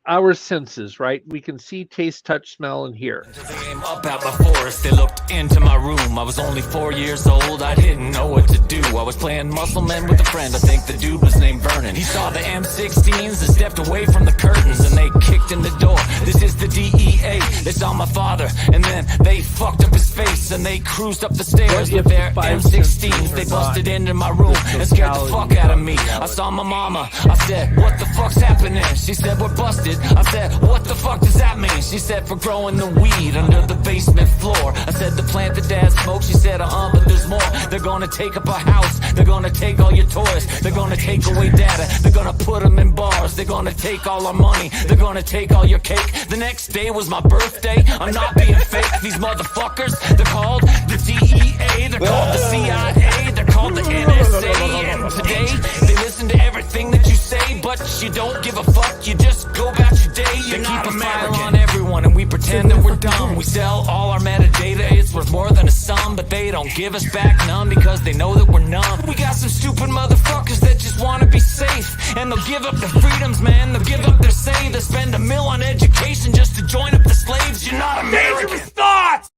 our senses, right? We can see, taste, touch, smell, and hear. Until they came up out my forest, they looked into my room. I was only 4 years old, I didn't know what to do. I was playing muscle men with a friend, I think the dude was named Vernon. He saw the M16s and stepped away from the curtains, and they kicked in the door. This is the DEA. They saw my father, and then they fucked up his face, and they cruised up the stairs with their M16s. They busted into my room and scared the fuck out of me. I saw my mama, I said, what the fuck's happening? She said, we're busted. I said, what the fuck does that mean? She said, for growing the weed under the basement floor. I said, the plant that dad smoked. She said, but there's more. They're gonna take up our house. They're gonna take all your toys. They're gonna take away data. They're gonna put them in bars. They're gonna take all our money. They're gonna take all your cake. The next day was my birthday. I'm not being fake. These motherfuckers, they're called the DEA. They're called the CIA. They're called the NSA. And today, they listen to everything that you say, but you don't give a fuck. You just go about your day. You're not American. On everyone, and we pretend that we're dumb. We sell all our metadata. It's worth more than a sum, but they don't give us back none because they know that we're numb. We got some stupid motherfuckers that just want to be safe, and they'll give up their freedoms, man. They'll give up their say. They'll spend $1 million on education just to join up the slaves. You're not American. Thoughts.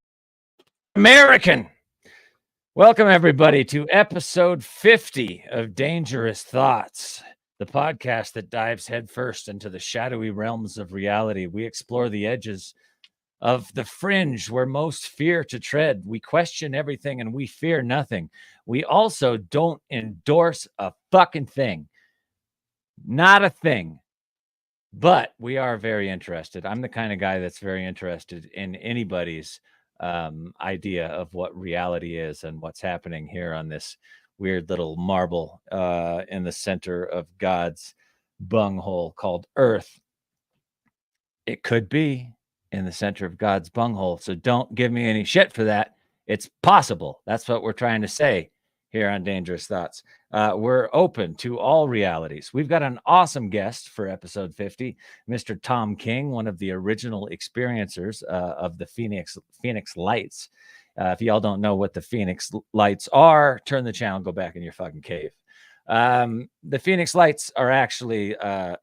American. Welcome everybody to episode 50 of Dangerous Thoughts, the podcast that dives headfirst into the shadowy realms of reality. We explore the edges of the fringe where most fear to tread. We question everything and we fear nothing. We also don't endorse a fucking thing. Not a thing. But we are very interested. I'm the kind of guy that's very interested in anybody's idea of what reality is and what's happening here on this weird little marble in the center of God's bunghole called Earth. It could be in the center of God's bunghole, so don't give me any shit for that. It's possible. That's what we're trying to say here on Dangerous Thoughts. We're open to all realities. We've got an awesome guest for episode 50, Mr. Tom King, one of the original experiencers of the Phoenix Lights. If y'all don't know what the Phoenix Lights are, turn the channel, go back in your fucking cave. The Phoenix Lights are actually a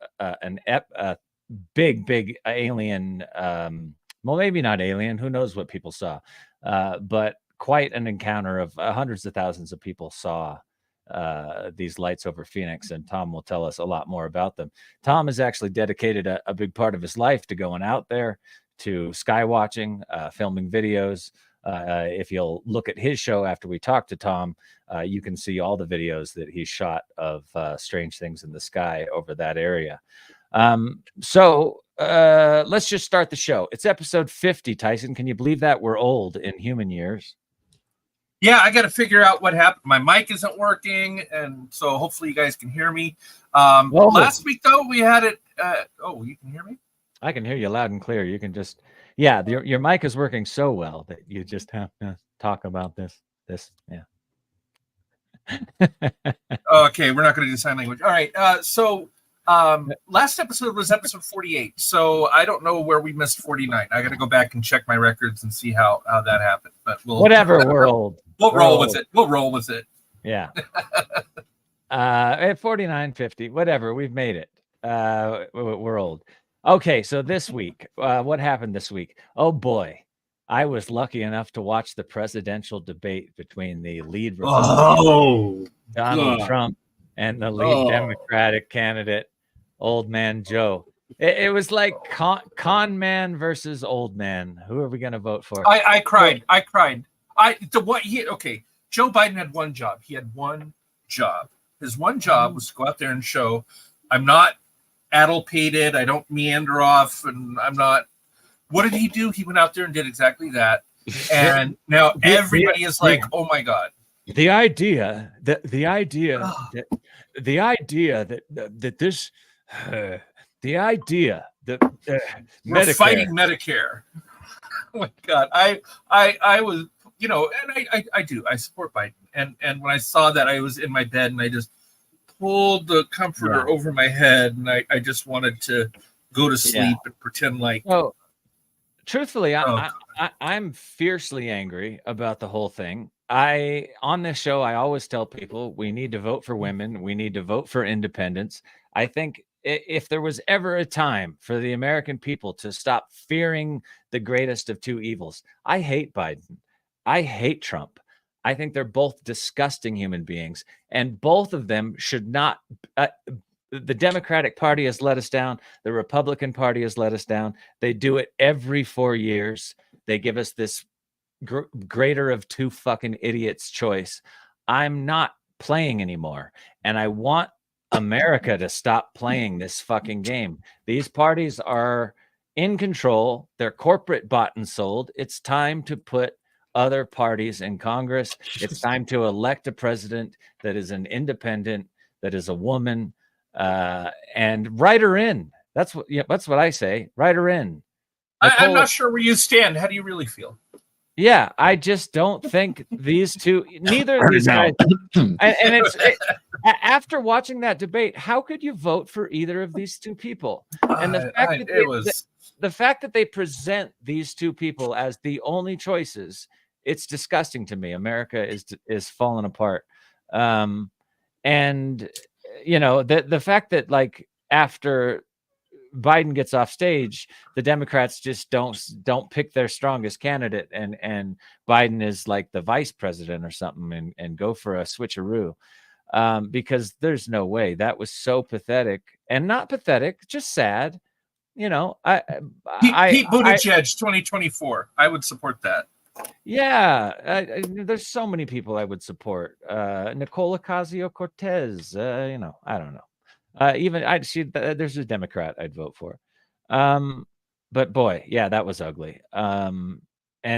big alien. Well, maybe not alien. Who knows what people saw? But quite an encounter of hundreds of thousands of people saw these lights over Phoenix, and Tom will tell us a lot more about them. Tom has actually dedicated a big part of his life to going out there, to sky watching, filming videos. If you'll look at his show after we talk to Tom, you can see all the videos that he shot of strange things in the sky over that area. So let's just start the show. It's episode 50, Tyson. Can you believe that? We're old in human years. Yeah, I got to figure out what happened. My mic isn't working, and so hopefully you guys can hear me. Last week, though, we had it. You can hear me? I can hear you loud and clear. You can just, your mic is working so well that you just have to talk about this, yeah. Okay, we're not going to do sign language. All right, last episode was episode 48, so I don't know where we missed 49. I got to go back and check my records and see how that happened. But we're old. We'll roll with it. We'll roll with it. Yeah. At 49, 50, whatever. We've made it. We're old. Okay, so this week, what happened this week? Oh boy, I was lucky enough to watch the presidential debate between the lead Republican, Donald Trump, and the lead Democratic candidate, Old Man Joe. It was like con man versus old man. Who are we going to vote for? I cried. Joe Biden had one job. He had one job. His one job was to go out there and show, I'm not addle-pated. I don't meander off, and I'm not. What did he do? He went out there and did exactly that. And now everybody is like, oh my God. The idea that we're fighting Medicare. Oh my God. I was, and I support Biden. And when I saw that, I was in my bed and I just pulled the comforter over my head, and I just wanted to go to sleep and pretend like. Oh, truthfully, I'm fiercely angry about the whole thing. On this show, I always tell people we need to vote for women. We need to vote for independence. I think if there was ever a time for the American people to stop fearing the greatest of two evils, I hate Biden. I hate Trump. I think they're both disgusting human beings, and both of them should not. The Democratic Party has let us down. The Republican Party has let us down. They do it every 4 years. They give us this greater of two fucking idiots choice. I'm not playing anymore, and I want America to stop playing this fucking game. These parties are in control. They're corporate bought and sold. It's time to put other parties in Congress. It's time to elect a president that is an independent, that is a woman, and write her in. That's what I say. Write her in. I'm not sure where you stand. How do you really feel? Yeah, I just don't think these two, neither of these guys, and after watching that debate, how could you vote for either of these two people? And the fact that they present these two people as the only choices, it's disgusting to me. America is falling apart. And the fact that, like, after Biden gets off stage, the Democrats just don't pick their strongest candidate, and Biden is like the vice president or something, and go for a switcheroo, because there's no way. That was so pathetic, and not pathetic, just sad. Pete Buttigieg 2024. I would support that. Yeah, there's so many people I would support. Nicola Ocasio-Cortez. I don't know. Even I'd see there's a Democrat I'd vote for. But boy, yeah, that was ugly. And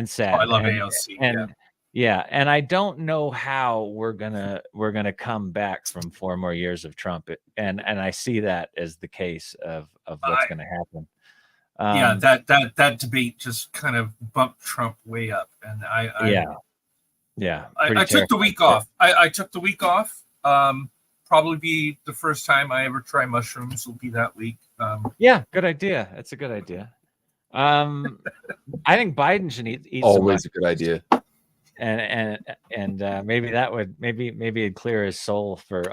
sad. I love AOC. And I don't know how we're gonna come back from 4 more years of Trump. And I see that as the case of what's gonna happen. That debate just kind of bumped Trump way up. And I took the week off. I took the week off. Probably be the first time I ever try mushrooms will be that week. Yeah, good idea. That's a good idea. I think Biden should eat always a good idea. And maybe that would maybe it'd clear his soul for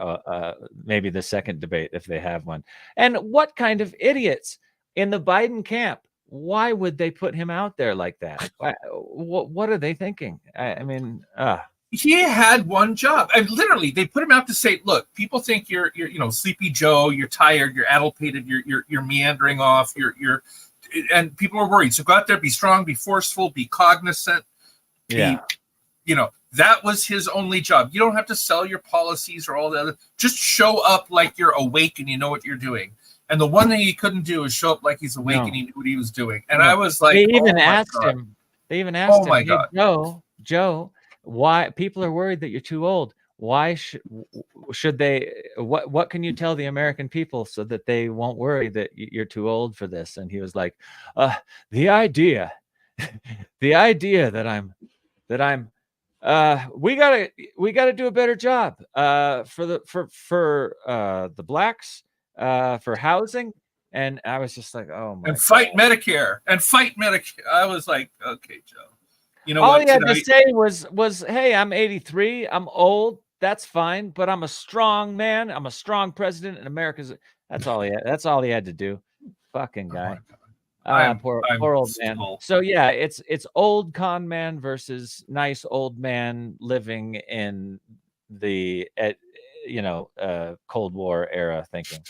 maybe the second debate if they have one. And what kind of idiots in the Biden camp? Why would they put him out there like that? What are they thinking? I mean, he had one job, and literally they put him out to say, look, people think you're Sleepy Joe, you're tired, you're addlepated, you're meandering off, and people are worried. So go out there, be strong, be forceful, be cognizant. That was his only job. You don't have to sell your policies or all the other. Just show up like you're awake and you know what you're doing. And the one thing he couldn't do is show up like he's awake and he knew what he was doing. And I was like, they even asked him. They even asked him, my God. Joe, why people are worried that you're too old? Why should they? What can you tell the American people so that they won't worry that you're too old for this? And he was like, the idea that I'm we gotta do a better job for the blacks, for housing. And I was just like, oh my! And fight Medicare. I was like, okay, Joe. All he had to say was, hey, I'm 83. I'm old. That's fine, but I'm a strong man. I'm a strong president, and America's. That's all he had. That's all he had to do. Fucking guy. Poor old man. So yeah, it's old con man versus nice old man living in the Cold War era thinking.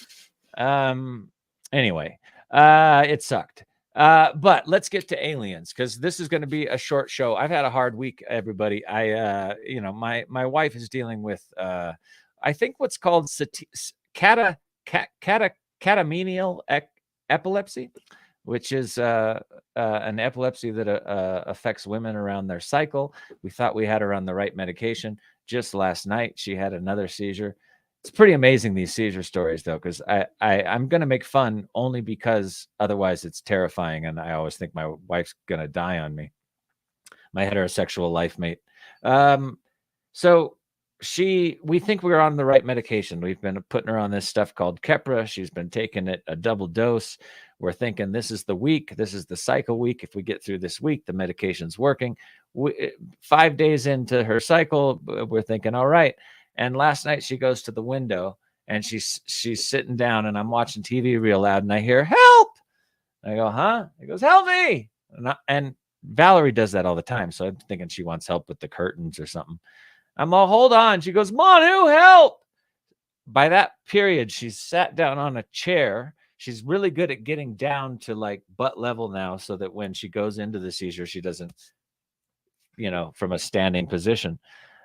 Anyway, it sucked. But let's get to aliens, because this is going to be a short show. I've had a hard week, everybody. My wife is dealing with I think what's called catamenial epilepsy, which is an epilepsy that affects women around their cycle. We thought we had her on the right medication. Just last night, she had another seizure. It's pretty amazing, these seizure stories, though, because I'm going to make fun only because otherwise it's terrifying. And I always think my wife's going to die on me, my heterosexual life mate. So we think we're on the right medication. We've been putting her on this stuff called Keppra. She's been taking it a double dose. We're thinking this is the week. This is the cycle week. If we get through this week, the medication's working. 5 days into her cycle, we're thinking, all right. And last night she goes to the window and she's sitting down, and I'm watching TV real loud, and I hear help. I go, huh? He goes, help me. And Valerie does that all the time, so I'm thinking she wants help with the curtains or something. I'm all, hold on. She goes, Manu, help. By that period, she's sat down on a chair. She's really good at getting down to like butt level now, so that when she goes into the seizure, she doesn't, from a standing position.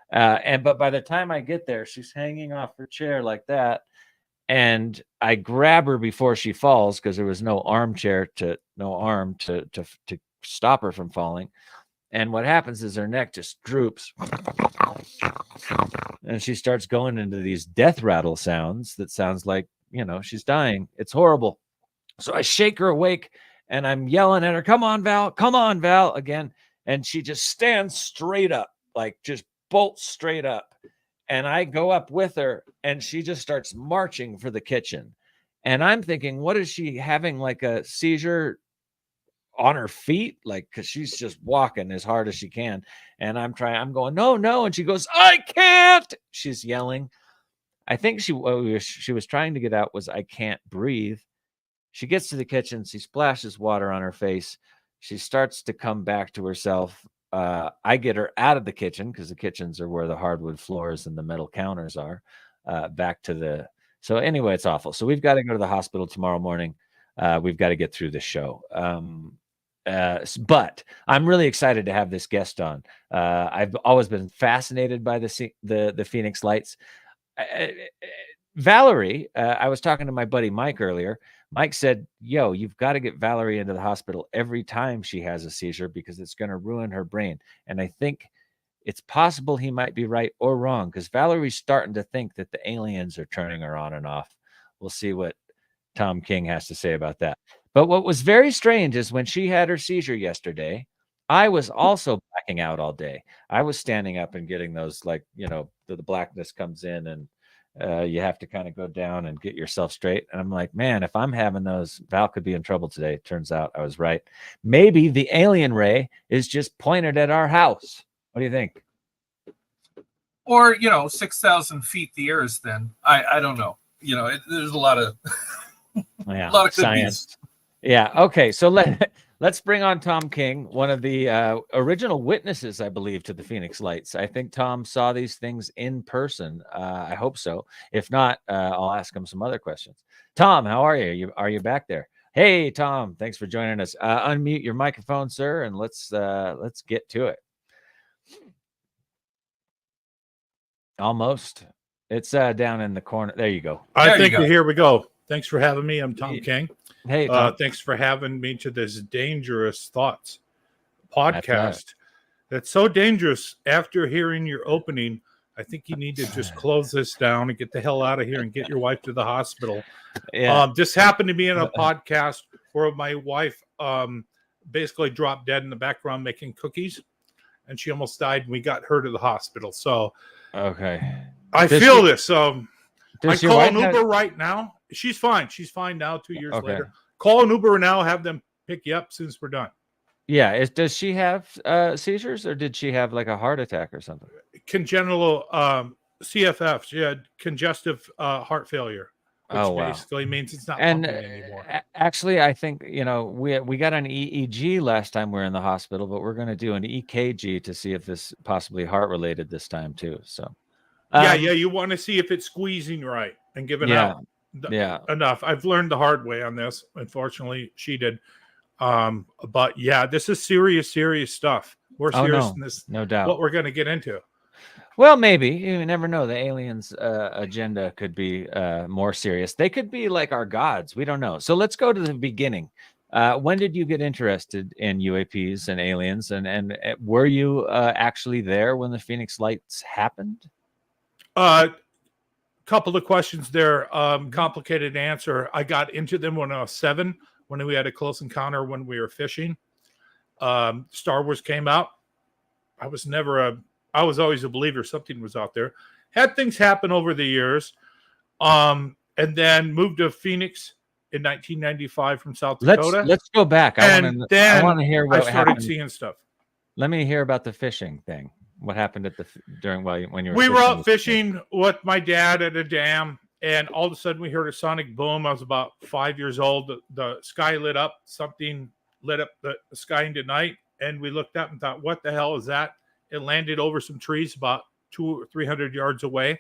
But by the time I get there, she's hanging off her chair like that. And I grab her before she falls, because there was no arm to stop her from falling. And what happens is her neck just droops, and she starts going into these death rattle sounds that sounds like, she's dying. It's horrible. So I shake her awake, and I'm yelling at her, come on, Val, again. And she just stands straight up, like just bolts straight up. And I go up with her, and she just starts marching for the kitchen. And I'm thinking, what is she having, like a seizure on her feet? Like, because she's just walking as hard as she can. And I'm going, no. And she goes, I can't. She's yelling. I think she was trying to get out was, I can't breathe. She gets to the kitchen. She splashes water on her face. She starts to come back to herself. I get her out of the kitchen, because the kitchens are where the hardwood floors and the metal counters are, so anyway, it's awful. So we've got to go to the hospital tomorrow morning. We've got to get through the show. But I'm really excited to have this guest on. I've always been fascinated by the Phoenix Lights. Valerie, I was talking to my buddy Mike earlier. Mike said, yo, you've got to get Valerie into the hospital every time she has a seizure, because it's going to ruin her brain. And I think it's possible he might be right or wrong, because Valerie's starting to think that the aliens are turning her on and off. We'll see what Tom King has to say about that. But what was very strange is when she had her seizure yesterday, I was also blacking out all day. I was standing up and getting those, like, the blackness comes in, and you have to kind of go down and get yourself straight. And I'm like, man, if I'm having those, Val could be in trouble today. Turns out I was right. Maybe the alien ray is just pointed at our house. What do you think? Or, 6,000 feet the air is thin. I don't know. There's a lot of a lot of science. Yeah. Okay. So let's bring on Tom King, one of the original witnesses, I believe, to the Phoenix Lights. I think Tom saw these things in person. I hope so. If not, I'll ask him some other questions. Tom, how are you? Are you back there? Hey, Tom, thanks for joining us. Unmute your microphone, sir, and let's get to it. Almost. It's down in the corner. There you go. I think here we go. Thanks for having me. I'm Tom King. Hey, Tom. Thanks for having me to this Dangerous Thoughts podcast. That's so dangerous. After hearing your opening, I think you need to just close this down and get the hell out of here and get your wife to the hospital. Yeah. This happened to me in a podcast where my wife basically dropped dead in the background making cookies, and she almost died, and we got her to the hospital. So, okay. I feel this. I call an Uber right now. She's fine. She's fine now, 2 years later. Call an Uber now, have them pick you up as soon as we're done. Yeah. Does she have seizures, or did she have like a heart attack or something? Congenital CFF. She had congestive heart failure, which basically means it's not pumping anymore. Actually, I think, we got an EEG last time we were in the hospital, but we're going to do an EKG to see if this possibly heart related this time too. So you want to see if it's squeezing right and giving out enough. I've learned the hard way on this. Unfortunately, she did. But yeah, this is serious stuff. More serious than this. No doubt. What we're going to get into. Well, maybe. You never know. The aliens' agenda could be more serious. They could be like our gods. We don't know. So let's go to the beginning. When did you get interested in UAPs and aliens? And were you actually there when the Phoenix Lights happened? Couple of questions there. Complicated answer. I got into them when I was 7, when we had a close encounter when we were fishing. Star Wars came out. I was always a believer something was out there. Had things happen over the years. And then moved to Phoenix in 1995 from South Dakota. Let's go back. I want to hear what I started happened. Seeing stuff. Let me hear about the fishing thing. What happened when you were? We were out fishing with my dad at a dam, And all of a sudden we heard a sonic boom. I was about 5 years old. The sky lit up. Something lit up the sky into night. And we looked up and thought, what the hell is that? It landed over some trees about 200 or 300 yards away.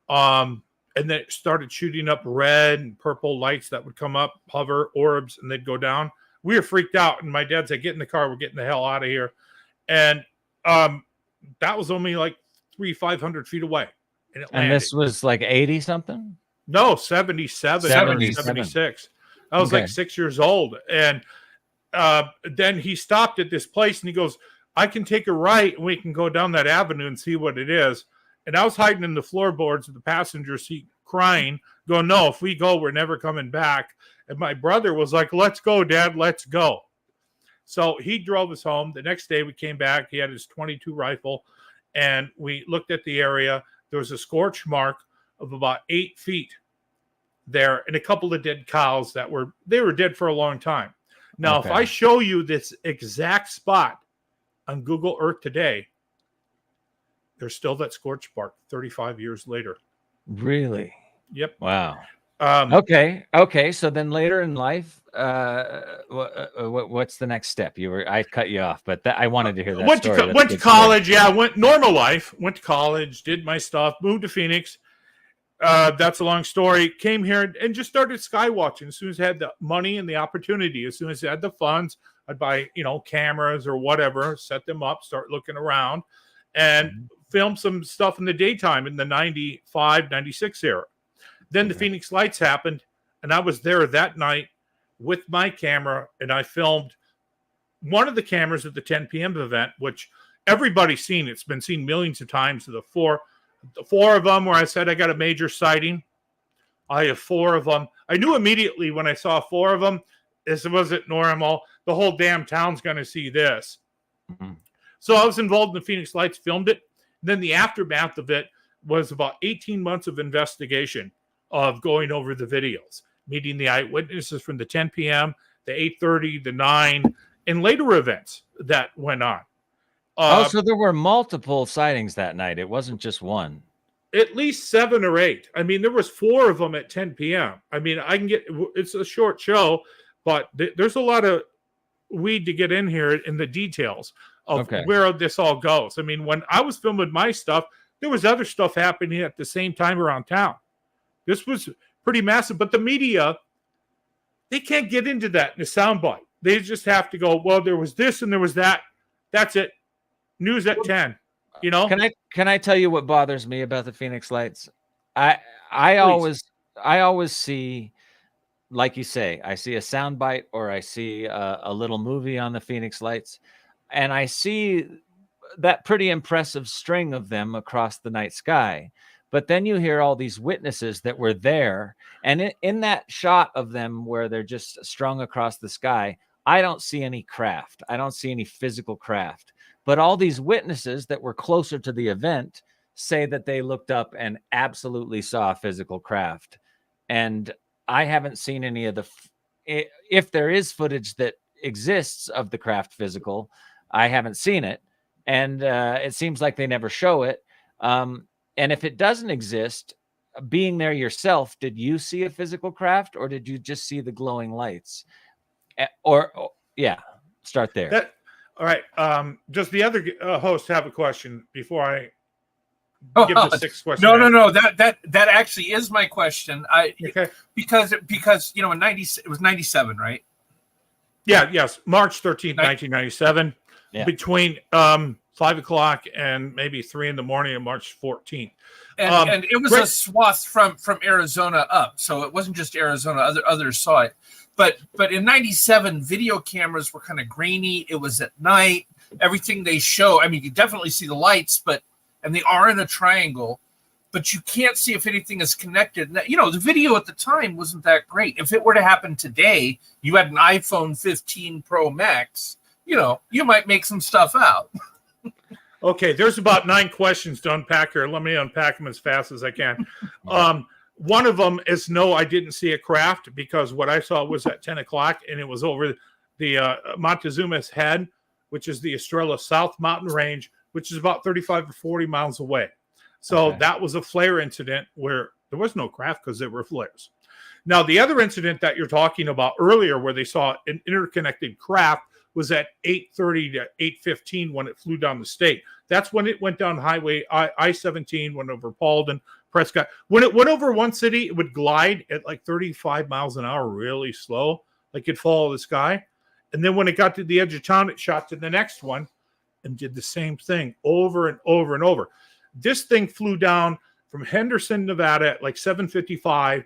And then it started shooting up red and purple lights that would come up, hover, orbs, and they'd go down. We were freaked out. And my dad said, get in the car. We're getting the hell out of here. And that was only like 500 feet away. And this was like 80 something? No, 77, 76. I was like 6 years old. And then he stopped at this place and he goes, I can take a right and we can go down that avenue and see what it is. And I was hiding in the floorboards of the passenger seat crying, going, no, if we go, we're never coming back. And my brother was like, let's go, Dad, let's go. So he drove us home. The next day we came back. He had his .22 rifle and we looked at the area. There was a scorch mark of about 8 feet there and a couple of dead cows that were dead for a long time. Now, if I show you this exact spot on Google Earth today, there's still that scorch mark 35 years later. Really? Yep. Wow. Okay. So then later in life, what's the next step? I cut you off, but I wanted to hear that story. Went to college. Story. Yeah, went normal life. Went to college, did my stuff, moved to Phoenix. That's a long story. Came here and just started sky watching. As soon as I had the money and the opportunity, as soon as I had the funds, I'd buy, cameras or whatever, set them up, start looking around, and film some stuff in the daytime in the 95, 96 era. Then the Phoenix Lights happened, and I was there that night with my camera, and I filmed one of the cameras at the 10 p.m. event, which everybody's seen. It's been seen millions of times. The four of them where I said I got a major sighting. I have 4 of them. I knew immediately when I saw 4 of them, this wasn't normal. The whole damn town's going to see this. Mm-hmm. So I was involved in the Phoenix Lights, filmed it. Then the aftermath of it was about 18 months of investigation of going over the videos, meeting the eyewitnesses from the 10 p.m., the 8:30, the 9, and later events that went on. So there were multiple sightings that night. It wasn't just one. At least 7 or 8. I mean, there was 4 of them at 10 p.m. I mean, it's a short show, but there's a lot of weed to get in here in the details of where this all goes. I mean, when I was filming my stuff, there was other stuff happening at the same time around town. This was pretty massive, but the media, they can't get into that in a soundbite. They just have to go, well, there was this and there was that. That's it. News at 10. Can I tell you what bothers me about the Phoenix Lights? I always see, like you say, I see a soundbite or I see a little movie on the Phoenix Lights, and I see that pretty impressive string of them across the night sky. But then you hear all these witnesses that were there, and in that shot of them where they're just strung across the sky, I don't see any craft. I don't see any physical craft. But all these witnesses that were closer to the event say that they looked up and absolutely saw a physical craft. And I haven't seen any of if there is footage that exists of the craft physical, I haven't seen it. And it seems like they never show it. And if it doesn't exist, being there yourself, did you see a physical craft or did you just see the glowing lights? Start there. All right. Does the other host have a question before I give the 6th question? No. That actually is my question. Because in 90 it was 97, right? Yeah. Yes. March 13th, 1997. Yeah. Between 5 o'clock and maybe 3 in the morning of March 14th. And it was a swath from Arizona up. So it wasn't just Arizona. Others saw it. But in 97, video cameras were kind of grainy. It was at night. Everything they show, I mean, you definitely see the lights, and they are in a triangle, but you can't see if anything is connected. The video at the time wasn't that great. If it were to happen today, you had an iPhone 15 Pro Max, you might make some stuff out. Okay, there's about 9 questions to unpack here. Let me unpack them as fast as I can. One of them is no, I didn't see a craft because what I saw was at 10 o'clock and it was over the Montezuma's Head, which is the Estrella South Mountain Range, which is about 35 or 40 miles away. So that was a flare incident where There was no craft because there were flares. Now, the other incident that you're talking about earlier where they saw an interconnected craft was at 8:30 to 8:15 when it flew down the state. That's when it went down highway I-17, went over Paulden, Prescott. When it went over one city, it would glide at like 35 miles an hour, really slow, like it'd follow the sky. And then when it got to the edge of town, it shot to the next one and did the same thing over and over and over. This thing flew down from Henderson, Nevada at like 7:55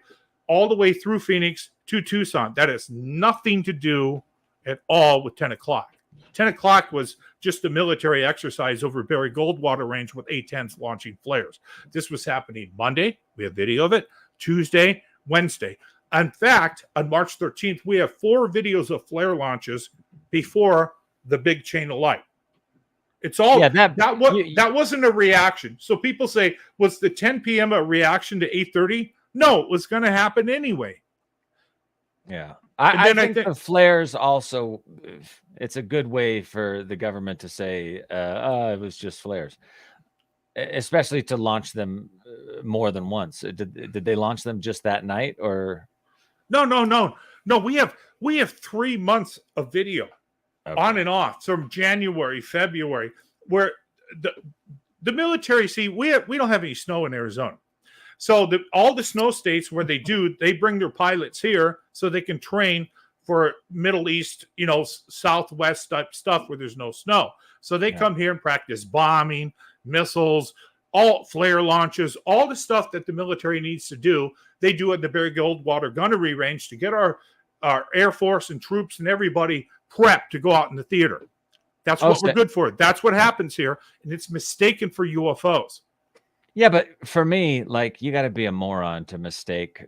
all the way through Phoenix to Tucson. That has nothing to do at all with 10 o'clock. 10 o'clock was just a military exercise over Barry Goldwater Range with A-10s launching flares. This was happening Monday. We have video of it. Tuesday, Wednesday. In fact, on March 13th, we have 4 videos of flare launches before the big chain of light. It's all that wasn't a reaction. So people say, was the 10 p.m. a reaction to 8:30? No, it was going to happen anyway. Yeah. I think the flares also, it's a good way for the government to say, it was just flares, especially to launch them more than once. Did they launch them just that night or? No. We have 3 months of video on and off from January, February, where the military, see, we don't have any snow in Arizona. So all the snow states where they bring their pilots here so they can train for Middle East, Southwest type stuff where there's no snow. So they come here and practice bombing, missiles, all flare launches, all the stuff that the military needs to do. They do at the Barry Goldwater Gunnery Range to get our Air Force and troops and everybody prepped to go out in the theater. That's what we're good for. That's what happens here. And it's mistaken for UFOs. Yeah, but for me, like, you got to be a moron to mistake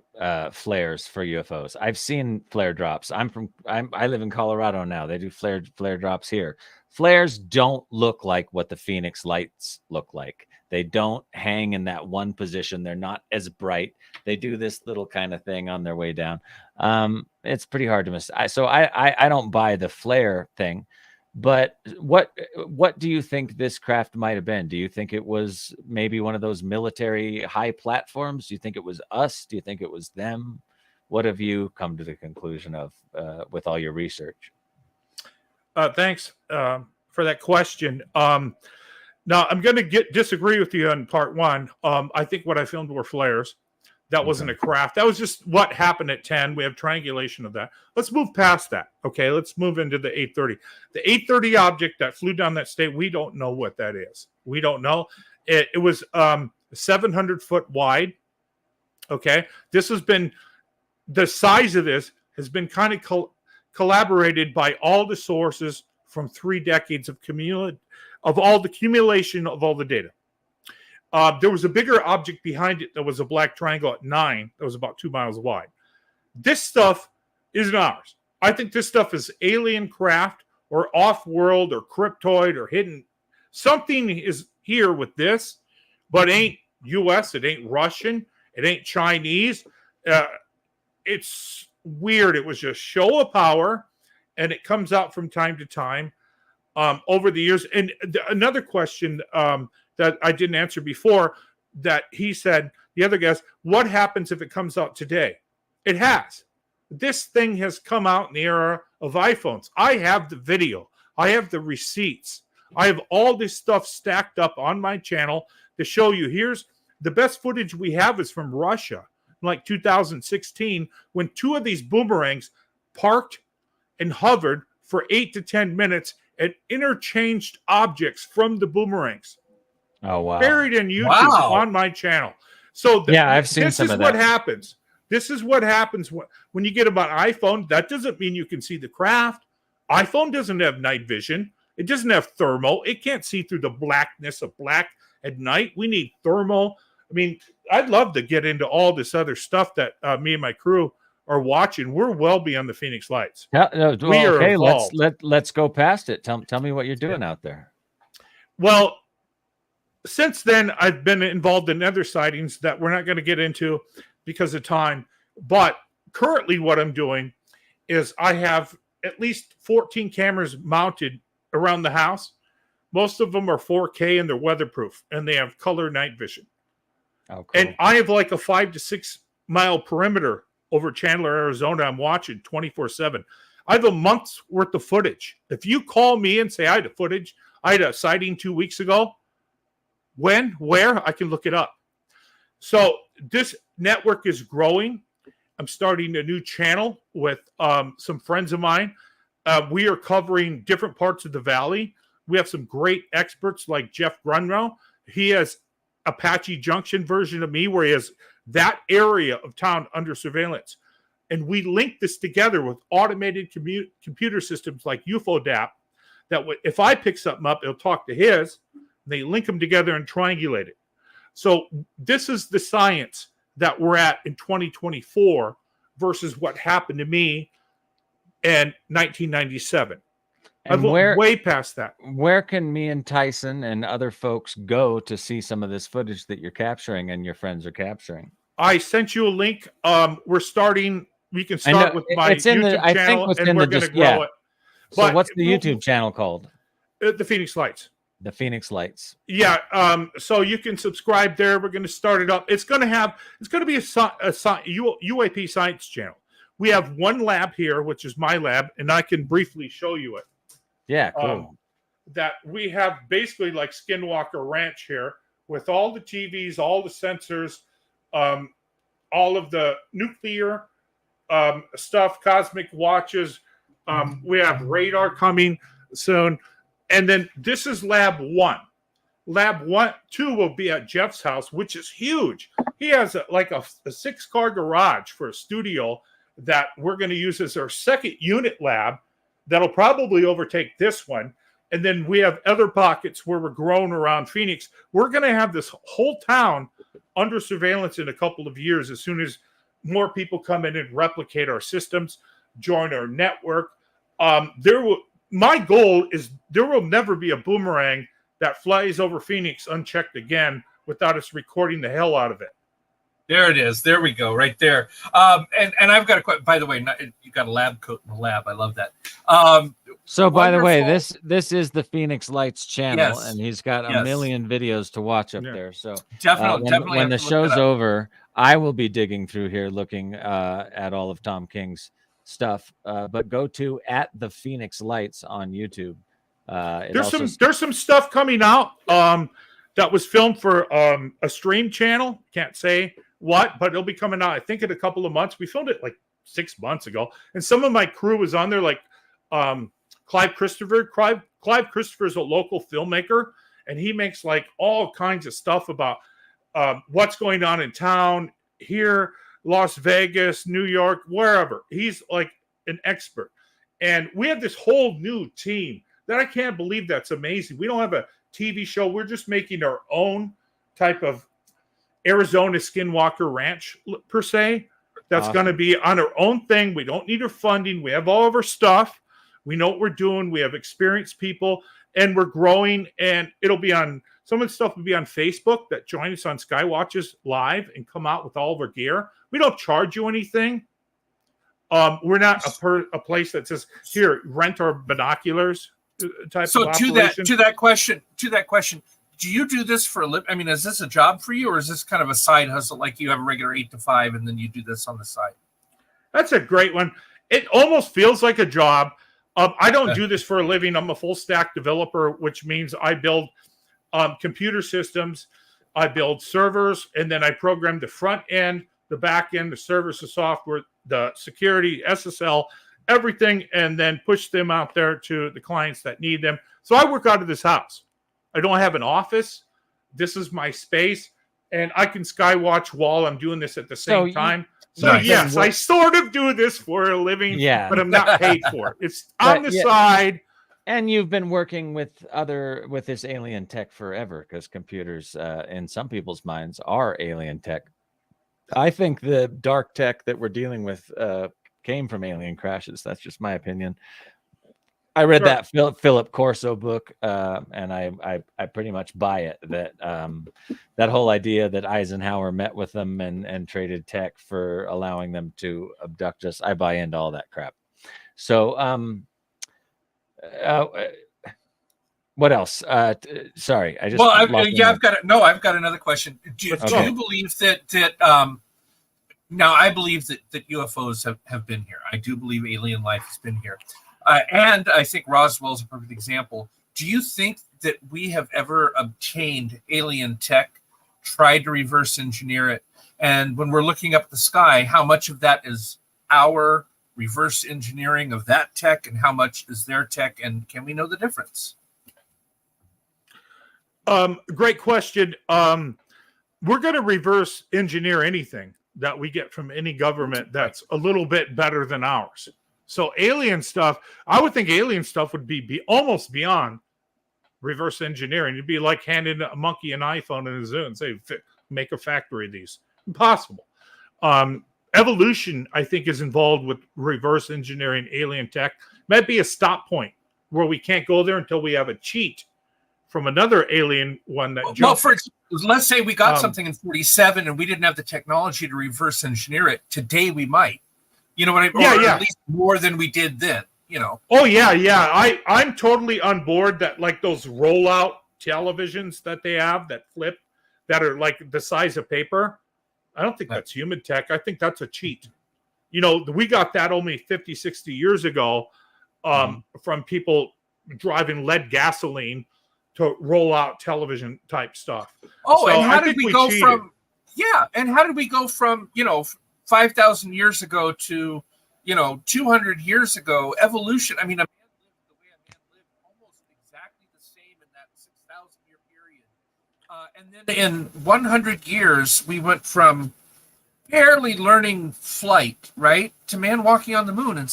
flares for UFOs. I've seen flare drops. I live in Colorado now. They do flare drops here. Flares don't look like what the Phoenix lights look like. They don't hang in that one position. They're not as bright. They do this little kind of thing on their way down. It's pretty hard to miss. So I don't buy the flare thing. But what do you think this craft might have been? Do you think it was maybe one of those military high platforms? Do you think it was us? Do you think it was them? What have you come to the conclusion of with all your research? Thanks for that question. Now, I'm going to disagree with you on part one. I think what I filmed were flares. That wasn't a craft. That was just what happened at 10. We have triangulation of that. Let's move past that. Okay, let's move into the 8:30. The 8:30 object that flew down that state, we don't know what that is. We don't know. It was 700 foot wide. Okay, this has been, the size of this has been kind of collaborated by all the sources from 3 decades of all the accumulation of all the data. There was a bigger object behind it that was a black triangle at 9 that was about 2 miles wide. This stuff isn't ours. I think this stuff is alien craft or off-world or cryptoid or hidden. Something is here with this, but it ain't U.S., it ain't Russian, it ain't Chinese. It's weird. It was just show of power, and it comes out from time to time over the years. And another question that I didn't answer before, that he said, the other guest, what happens if it comes out today? It has. This thing has come out in the era of iPhones. I have the video. I have the receipts. I have all this stuff stacked up on my channel to show you. Here's the best footage we have is from Russia, like 2016, when 2 of these boomerangs parked and hovered for 8 to 10 minutes and interchanged objects from the boomerangs. Oh, wow. Buried in YouTube on my channel. So I've seen some of that. This is what happens when you get about iPhone. That doesn't mean you can see the craft. iPhone doesn't have night vision. It doesn't have thermal. It can't see through the blackness of black at night. We need thermal. I mean, I'd love to get into all this other stuff that me and my crew are watching. We're well beyond the Phoenix lights. Yeah, okay, let's go past it. Tell me what you're doing out there. Well, since then, I've been involved in other sightings that we're not going to get into because of time. But currently what I'm doing is I have at least 14 cameras mounted around the house. Most of them are 4K and they're weatherproof and they have color night vision. Oh, cool. And I have like a 5 to 6 mile perimeter over Chandler, Arizona. I'm watching 24/7. I have a month's worth of footage. If you call me and say I had a footage, I had a sighting 2 weeks ago. When, where, I can look it up. So this network is growing. I'm starting a new channel with some friends of mine. We are covering different parts of the valley. We have some great experts like Jeff Grunrow. He has Apache Junction version of me where he has that area of town under surveillance. And we link this together with automated computer systems like UFODAP that if I pick something up, it'll talk to his. They link them together and triangulate it. So this is the science that we're at in 2024 versus what happened to me in 1997. And I've way past that. Where can me and Tyson and other folks go to see some of this footage that you're capturing and your friends are capturing? I sent you a link. We're starting. We can start with my YouTube channel, and we're going to grow it. So what's the YouTube channel called? The Phoenix Lights. The Phoenix Lights. Yeah. So you can subscribe there. We're going to start it up. It's going to be a UAP science channel. We have one lab here, which is my lab, and I can briefly show you it. Yeah, cool. That we have basically like Skinwalker Ranch here with all the TVs, all the sensors, all of the nuclear stuff, cosmic watches. We have radar coming soon. And then this is lab 1. Lab 2 will be at Jeff's house, which is huge. He has a 6-car garage for a studio that we're going to use as our second unit lab that'll probably overtake this one. And then we have other pockets where we're growing around Phoenix. We're going to have this whole town under surveillance in a couple of years as soon as more people come in and replicate our systems, join our network. My goal is there will never be a boomerang that flies over Phoenix unchecked again without us recording the hell out of it. There it is. There we go, right there. And I've got a question. By the way, you got a lab coat in the lab. I love that. So, by the way, this is the Phoenix Lights channel, Yes. and he's got a million videos to watch up there. So, definitely. When the show's over, I will be digging through here looking at all of Tom King's stuff. But go to @the Phoenix Lights on YouTube. There's some stuff coming out that was filmed for a stream channel. Can't say what, but it'll be coming out, I think, in a couple of months. We filmed it like 6 months ago, and some of my crew was on there, like Clive Christopher. Clive Christopher is a local filmmaker, and he makes like all kinds of stuff about what's going on in town here, Las Vegas, New York, wherever. He's like an expert, and we have this whole new team that I can't believe. That's amazing. We don't have a TV show. We're just making our own type of Arizona Skinwalker Ranch per se. That's awesome. Going to be on our own thing. We don't need our funding. We have all of our stuff. We know what we're doing. We have experienced people, and we're growing. And it'll be on, some of the stuff will be on Facebook that join us on Skywatches Live and come out with all of our gear. We don't charge you anything. We're not a place that says, here, rent our binoculars type of operation. To that question, do you do this for a living? I mean, is this a job for you, or is this kind of a side hustle, like you have a regular 8 to 5 and then you do this on the side? That's a great one. It almost feels like a job. I don't do this for a living. I'm a full stack developer, which means I build computer systems, I build servers, and then I program the front end, the back end, the servers, the software, the security, SSL, everything, and then push them out there to the clients that need them. So I work out of this house. I don't have an office. This is my space, and I can skywatch while I'm doing this at the same time. So yes, I sort of do this for a living, but I'm not paid for it. It's on the side. And you've been working with this alien tech forever, because computers, in some people's minds, are alien tech. I think the dark tech that we're dealing with came from alien crashes. That's just my opinion. I read that Philip Corso book, and I pretty much buy it. That whole idea that Eisenhower met with them and traded tech for allowing them to abduct us, I buy into all that crap. So What else? Sorry, I just Well, lost my I've got another question. Do you believe that now I believe that UFOs have been here. I do believe alien life has been here, and I think Roswell is a perfect example. Do you think that we have ever obtained alien tech, tried to reverse engineer it, and when we're looking up the sky, how much of that is our reverse engineering of that tech, and how much is their tech, and can we know the difference? Great question. We're going to reverse engineer anything that we get from any government that's a little bit better than ours. So alien stuff, I would think alien stuff would be almost beyond reverse engineering. It'd be like handing a monkey an iPhone in a zoo and say, make a factory of these. Impossible. Evolution, I think, is involved with reverse engineering alien tech. Might be a stop point where we can't go there until we have a cheat from another alien one that jumped. Well, let's say we got something in 47 and we didn't have the technology to reverse engineer it. Today we might. You know what I mean? Yeah. At least more than we did then, you know. Oh, yeah. I'm totally on board that, like, those rollout televisions that they have that flip, that are like the size of paper. I don't think that's human tech. I think that's a cheat. You know, we got that only 50, 60 years ago from people driving lead gasoline to roll out television type stuff. Oh, so and how did we go from? Yeah, and how did we go from 5,000 years ago to 200 years ago? Evolution. I mean, a man lived the way a man lived, almost exactly the same in that 6,000 year period. And then in 100 years, we went from barely learning flight, right, to man walking on the moon in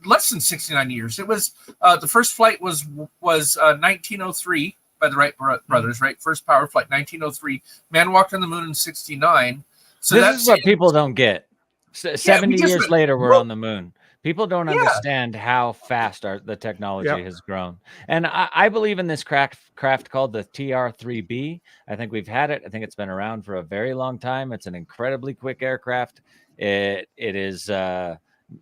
less than 69 years. It was the first flight was 1903. By the Wright brothers, right? First power flight, 1903. Man walked on the moon in 69. So this is what people don't get. 70 years later, we're on the moon. People don't understand how fast the technology has grown. And I believe in this craft called the TR-3B. I think we've had it. I think it's been around for a very long time. It's an incredibly quick aircraft. It is ran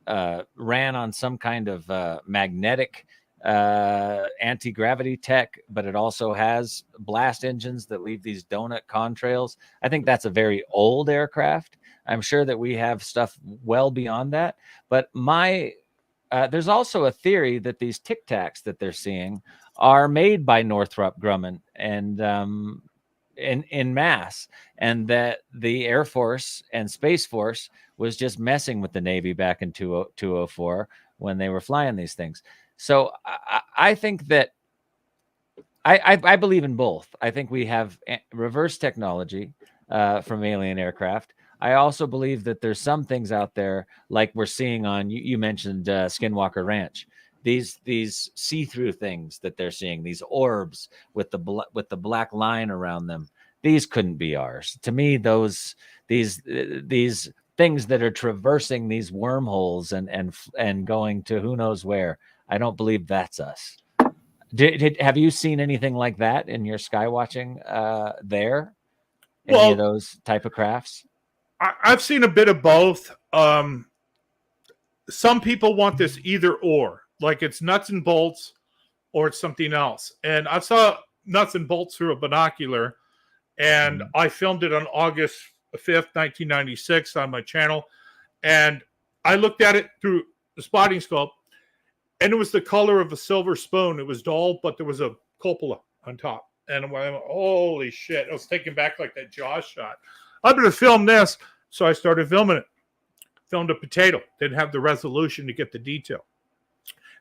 on some kind of magnetic anti-gravity tech, but it also has blast engines that leave these donut contrails. I think that's a very old aircraft. I'm sure that we have stuff well beyond that, but there's also a theory that these Tic Tacs that they're seeing are made by Northrop Grumman and in mass, and that the Air Force and Space Force was just messing with the Navy back in 2004 when they were flying these things. So I think that I believe in both. I think we have reverse technology from alien aircraft. I also believe that there's some things out there, like we're seeing on, you mentioned Skinwalker Ranch, these see-through things that they're seeing, these orbs with the black line around them. These couldn't be ours. To me, these things that are traversing these wormholes and going to who knows where, I don't believe that's us. Have you seen anything like that in your sky watching there? Any of those type of crafts? I've seen a bit of both. Some people want this either or, like it's nuts and bolts or it's something else. And I saw nuts and bolts through a binocular, and I filmed it on August 5th, 1996 on my channel. And I looked at it through the spotting scope, and it was the color of a silver spoon. It was dull, but there was a cupola on top. And I went, holy shit. I was taken back like that Jaws shot. I'm going to film this. So I started filming it. Filmed a potato. Didn't have the resolution to get the detail.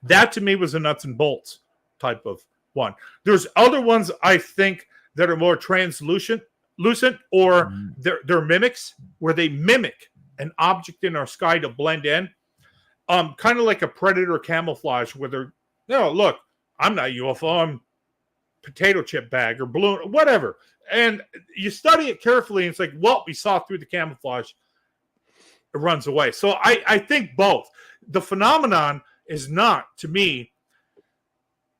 That to me was a nuts and bolts type of one. There's other ones I think that are more translucent, or they're mimics, where they mimic an object in our sky to blend in. Kind of like a predator camouflage, where they're, look, I'm not UFO, I'm potato chip bag or balloon, whatever. And you study it carefully, and it's like, well, we saw through the camouflage. It runs away. So I think both. The phenomenon is not, to me,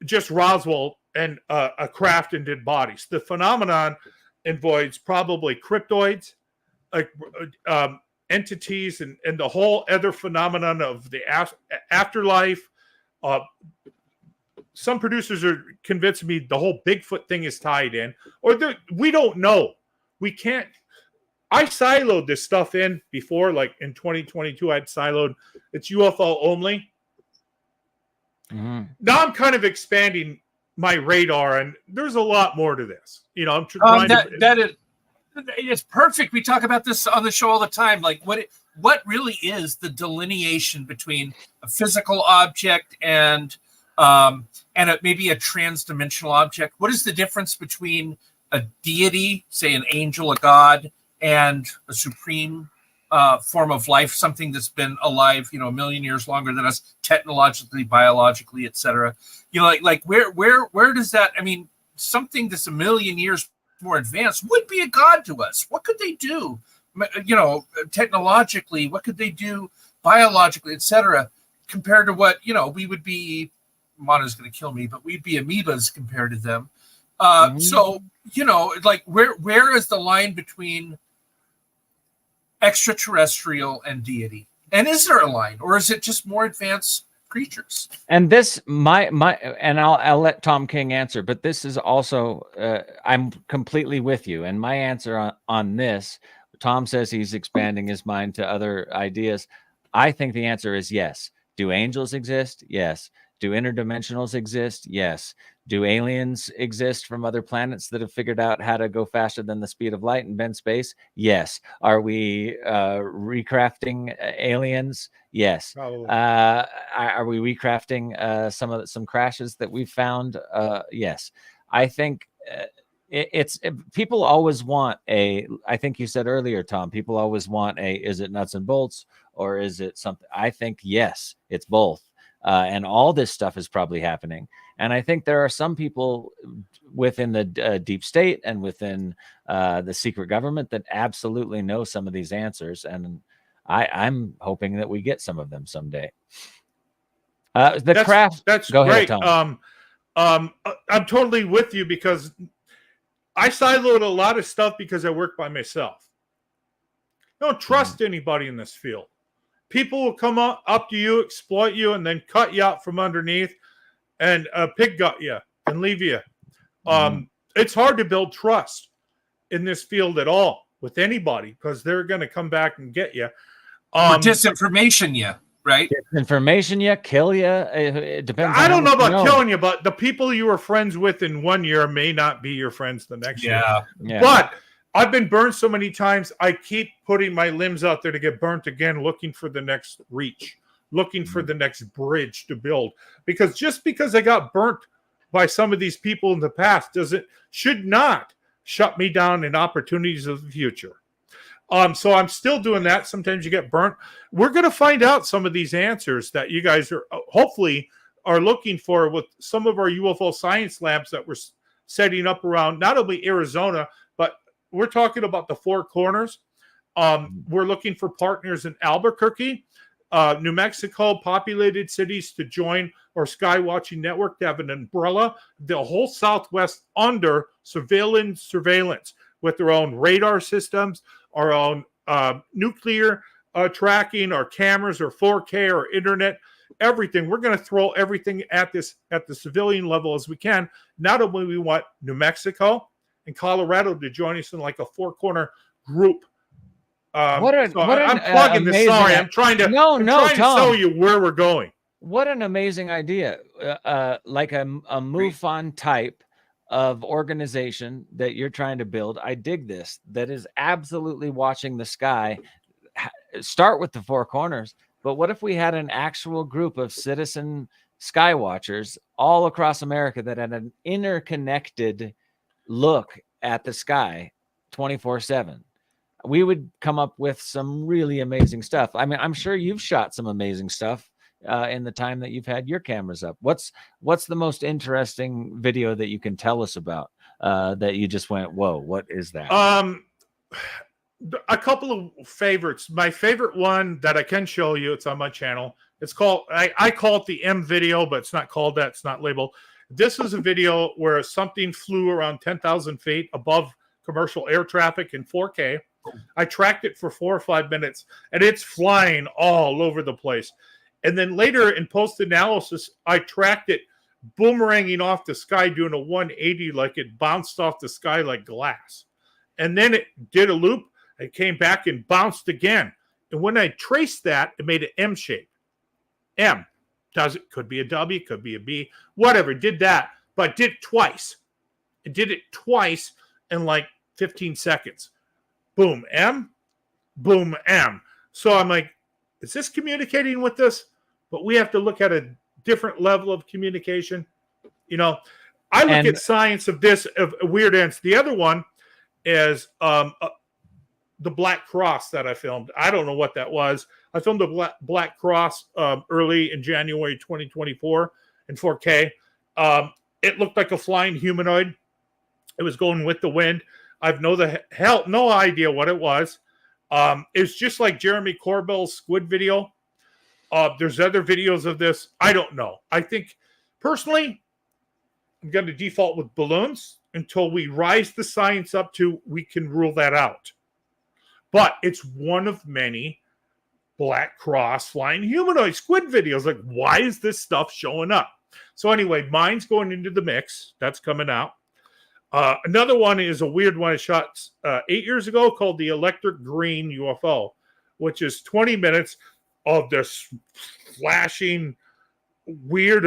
just Roswell and a craft and dead bodies. The phenomenon involves probably cryptoids, like entities, and the whole other phenomenon of the afterlife, some producers are convincing me the whole Bigfoot thing is tied in, or we don't know. We can't. I siloed this stuff in before, like in 2022, I'd siloed it's UFO only. Mm-hmm. Now I'm kind of expanding my radar, and there's a lot more to this. You know, I'm trying it's perfect. We talk about this on the show all the time. Like what really is the delineation between a physical object and maybe a trans-dimensional object? What is the difference between a deity, say an angel, a god, and a supreme form of life, something that's been alive, a million years longer than us, technologically, biologically, etc. Like where does that? I mean, something that's a million years more advanced would be a god to us. What could they do? Technologically, what could they do biologically, etc. Compared to what we would be. Mana's going to kill me, but we'd be amoebas compared to them. So like where is the line between extraterrestrial and deity? And is there a line, or is it just more advanced creatures? And this and I'll let Tom King answer, but this is also I'm completely with you. And my answer on this, Tom says he's expanding his mind to other ideas. I think the answer is yes. Do angels exist? Yes. Do interdimensionals exist? Yes. Do aliens exist from other planets that have figured out how to go faster than the speed of light and bend space? Yes. Are we recrafting aliens? Yes. Are we recrafting some crashes that we found? Yes. I think people always want I think you said earlier, Tom, people always want is it nuts and bolts or is it something? I think, yes, it's both. And all this stuff is probably happening. And I think there are some people within the deep state and within the secret government that absolutely know some of these answers. And I'm hoping that we get some of them someday. That's Go great. ahead, Tom. I'm totally with you because I siloed a lot of stuff because I work by myself. I don't trust anybody in this field. People will come up to you, exploit you, and then cut you out from underneath and pig gut you and leave you. It's hard to build trust in this field at all with anybody because they're going to come back and get you. Or disinformation you, right? Disinformation you, kill you. It depends. I don't know about killing you, but the people you were friends with in 1 year may not be your friends the next year. Yeah. But I've been burned so many times, I keep putting my limbs out there to get burnt again, looking for the next reach, looking for the next bridge to build. Because just because I got burnt by some of these people in the past should not shut me down in opportunities of the future. So I'm still doing that. Sometimes you get burnt. We're going to find out some of these answers that you guys are hopefully are looking for with some of our UFO science labs that we're setting up around not only Arizona, but we're talking about the Four Corners. We're looking for partners in Albuquerque, New Mexico, populated cities to join our Skywatching network to have an umbrella, the whole Southwest under surveillance with their own radar systems, our own nuclear tracking, our cameras, our 4K, our internet, everything. We're going to throw everything at the civilian level as we can. Not only we want New Mexico and Colorado to join us in like a four-corner group. I'm plugging this. Sorry, I'm trying to tell you where we're going. What an amazing idea! Like a MUFON type of organization that you're trying to build. I dig this. That is absolutely watching the sky. Start with the Four Corners, but what if we had an actual group of citizen sky watchers all across America that had an interconnected look at the sky 24/7? We would come up with some really amazing stuff. I mean, I'm sure you've shot some amazing stuff in the time that you've had your cameras up. What's the most interesting video that you can tell us about that you just went, whoa, what is that? A couple of favorites. My favorite one that I can show you, it's on my channel. It's called, I call it the M video, but it's not called that. It's not labeled. This is a video where something flew around 10,000 feet above commercial air traffic in 4K. I tracked it for 4 or 5 minutes, and it's flying all over the place. And then later in post-analysis, I tracked it boomeranging off the sky, doing a 180 like it bounced off the sky like glass. And then it did a loop. It came back and bounced again. And when I traced that, it made an M shape. M. Could be a W, could be a B, whatever. Did that, but did it twice. It did it twice in like 15 seconds. Boom, M. Boom, M. So I'm like, is this communicating with this? But we have to look at a different level of communication. You know, I look at science of this, of weird ants. The other one is the Black Cross that I filmed. I don't know what that was. I filmed the Black Cross early in January 2024 in 4K. It looked like a flying humanoid. It was going with the wind. I've no idea what it was. It's just like Jeremy Corbell's squid video. There's other videos of this. I don't know. I think, personally, I'm going to default with balloons until we rise the science up to we can rule that out. But it's one of many Black Cross flying humanoid squid videos. Like, why is this stuff showing up? So anyway, mine's going into the mix. That's coming out. Another one is a weird one I shot 8 years ago called the Electric Green UFO, which is 20 minutes of this flashing, weird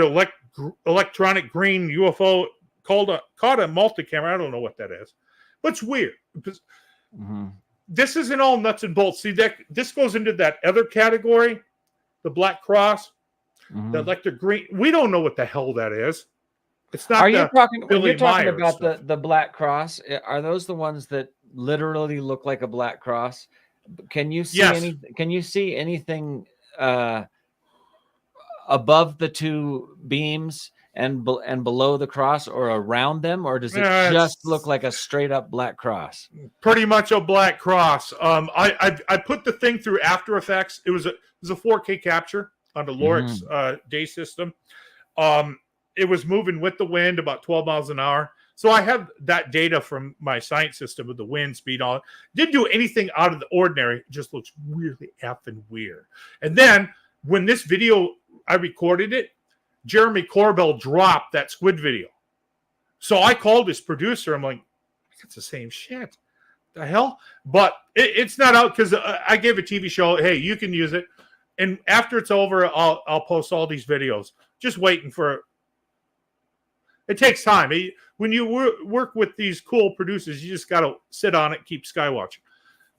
electronic green UFO caught a multi-camera. I don't know what that is, but it's weird. This isn't all nuts and bolts. See, this goes into that other category, the Black Cross, the Electric Green. We don't know what the hell that is. It's not. When you're talking about stuff. the Black Cross, are those the ones that literally look like a Black Cross? Can you see Can you see anything above the two beams and below the cross or around them, or does it just look like a straight up Black Cross? Pretty much a Black Cross. I put the thing through After Effects. It was a 4K capture on the Lorix day system. It was moving with the wind about 12 miles an hour. So I have that data from my science system with the wind speed on it. Didn't do anything out of the ordinary. It just looks really effing weird. And then when this video, I recorded it, Jeremy Corbell dropped that squid video. So I called his producer. I'm like, it's the same shit. The hell? But it's not out because I gave a TV show, hey, you can use it. And after it's over, I'll post all these videos. Just waiting for it takes time. When you work with these cool producers, you just got to sit on it, keep skywatching.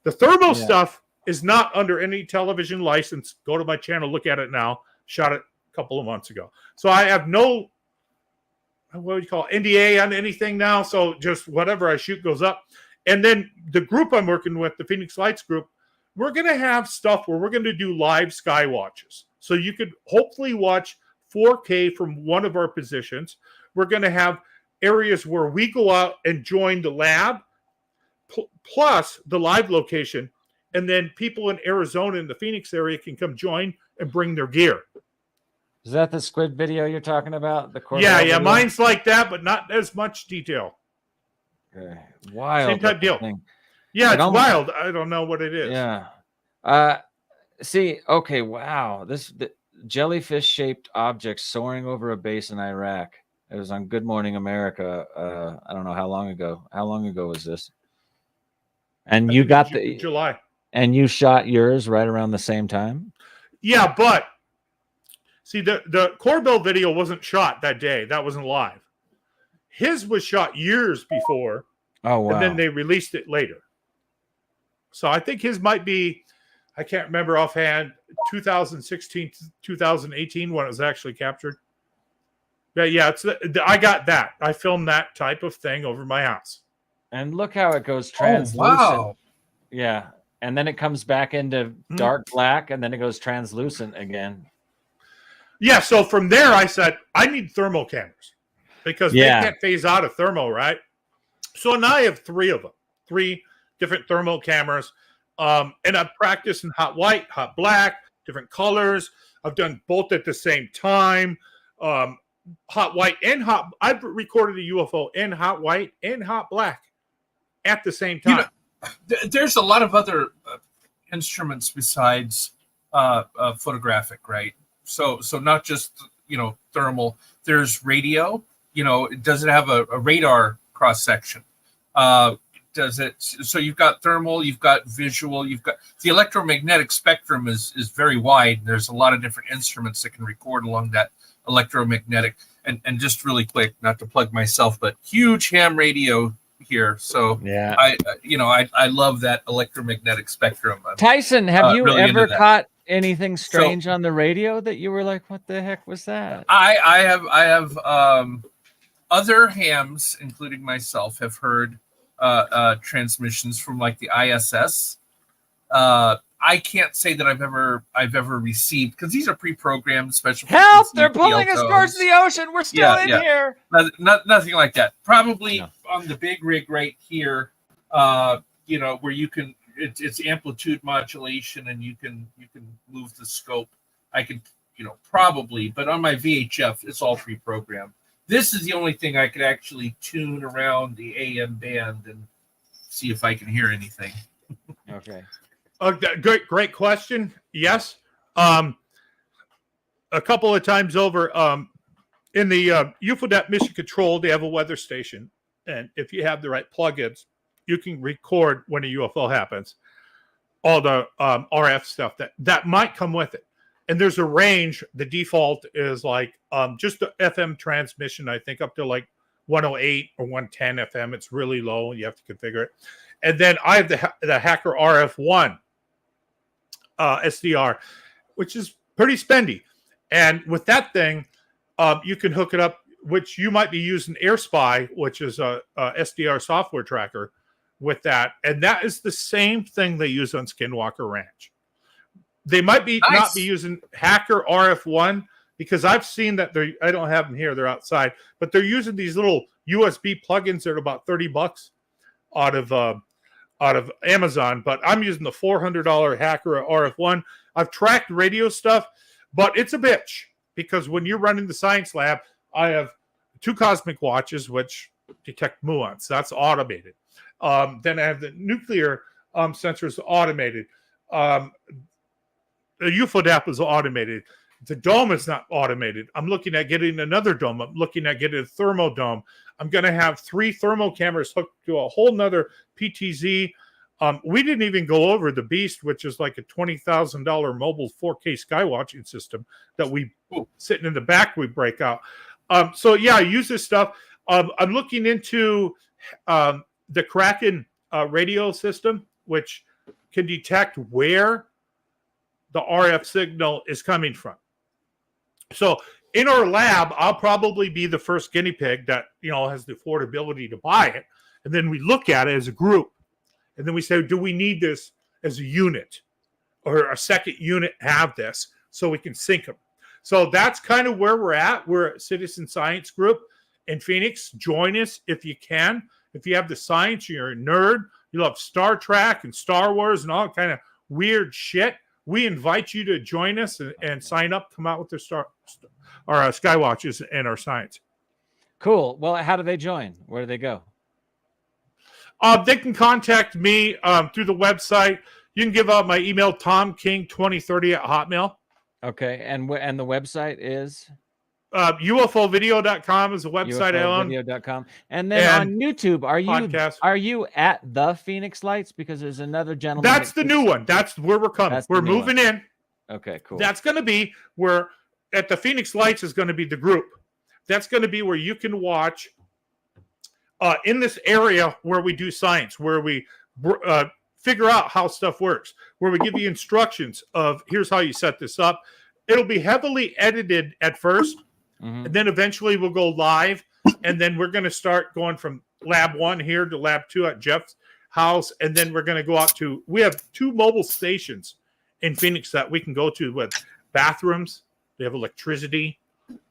The thermal stuff is not under any television license. Go to my channel, look at it now. Shot it a couple of months ago. So I have no, what do you call it, NDA on anything now. So just whatever I shoot goes up. And then the group I'm working with, the Phoenix Lights group, we're going to have stuff where we're going to do live sky watches. So you could hopefully watch 4K from one of our positions. We're going to have areas where we go out and join the lab, plus the live location. And then people in Arizona in the Phoenix area can come join and bring their gear. Is that the squid video you're talking about? Yeah. Video? Mine's like that, but not as much detail. Okay. Wild. Same type deal. Thing. Yeah, it's wild. I don't know what it is. Yeah. See, okay, wow. The jellyfish-shaped object soaring over a base in Iraq. It was on Good Morning America. I don't know how long ago. How long ago was this? And you got July. And you shot yours right around the same time? Yeah, but see, the Corbell video wasn't shot that day. That wasn't live. His was shot years before. Oh, wow. And then they released it later. So I think his might be, I can't remember offhand, 2016, 2018 when it was actually captured. Yeah, I got that. I filmed that type of thing over my house. And look how it goes translucent. Wow. Yeah. And then it comes back into dark black, and then it goes translucent again. Yeah, so from there I said, I need thermal cameras because they can't phase out of thermal, right? So now I have three of them, 3 different thermal cameras. And I've practiced in hot white, hot black, different colors. I've done both at the same time. Hot white and hot. I've recorded a UFO in hot white and hot black at the same time. You know, there's a lot of other instruments besides photographic, right? So not just thermal. There's radio. Does it have a radar cross section? Does it? So you've got thermal, you've got visual, you've got the electromagnetic spectrum is very wide. There's a lot of different instruments that can record along that electromagnetic. And just really quick, not to plug myself, but huge ham radio here. So yeah, I love that electromagnetic spectrum. Tyson, have you really ever caught anything strange on the radio that you were like, what the heck was that? I have other hams, including myself, have heard transmissions from like the ISS. I can't say that I've ever received, because these are pre-programmed special. Help! They're pulling us towards the ocean. We're still in here. Nothing like that. Probably on the big rig right here, where you can. It's amplitude modulation, and you can move the scope. I could, probably, but on my VHF, it's all pre-programmed. This is the only thing I could actually tune around the AM band and see if I can hear anything. Okay. Great question. Yes. A couple of times over in the UFODEP Mission Control, they have a weather station. And if you have the right plugins, you can record when a UFO happens, all the RF stuff that might come with it. And there's a range. The default is like just the FM transmission, I think up to like 108 or 110 FM. It's really low. You have to configure it. And then I have the Hacker RF1 SDR, which is pretty spendy. And with that thing, you can hook it up, which you might be using AirSpy, which is a SDR software tracker with that. And that is the same thing they use on Skinwalker Ranch. They might be not be using Hacker RF1, because I've seen that I don't have them here, they're outside, but they're using these little USB plugins that are about $30 out of Amazon. But I'm using the $400 Hacker RF1. I've tracked radio stuff, but it's a bitch, because when you're running the science lab, I have 2 cosmic watches which detect muons. That's automated. Then I have the nuclear sensors automated. The UFODAP is automated. The dome is not automated. I'm looking at getting another dome. I'm looking at getting a thermo dome. I'm going to have 3 thermal cameras hooked to a whole nother PTZ. We didn't even go over the Beast, which is like a $20,000 mobile 4K sky watching system that sitting in the back, we break out. So yeah, I use this stuff. I'm looking into the Kraken radio system, which can detect where the RF signal is coming from. So in our lab, I'll probably be the first guinea pig that has the affordability to buy it, and then we look at it as a group, and then we say, do we need this as a unit, or a second unit have this, so we can sync them. So that's kind of where we're at. We're a citizen science group in Phoenix. Join us if you can. If you have the science, you're a nerd, you love Star Trek and Star Wars and all kind of weird shit, we invite you to join us and sign up, come out with their our sky watches and our science. Cool. Well, how do they join? Where do they go? They can contact me through the website. You can give out my email, tomking2030@hotmail. Okay. And the website is? UFOvideo.com is the website I own. UFOvideo.com. And then on YouTube, are you at the Phoenix Lights? Because there's another gentleman. That's the new one. That's where we're coming. We're moving in. Okay, cool. That's going to be where at the Phoenix Lights is going to be the group. That's going to be where you can watch in this area where we do science, where we figure out how stuff works, where we give you instructions of here's how you set this up. It'll be heavily edited at first. Mm-hmm. And then eventually we'll go live, and then we're going to start going from lab 1 here to lab 2 at Jeff's house, and then we're going to go out to, we have 2 mobile stations in Phoenix that we can go to with bathrooms. They have electricity.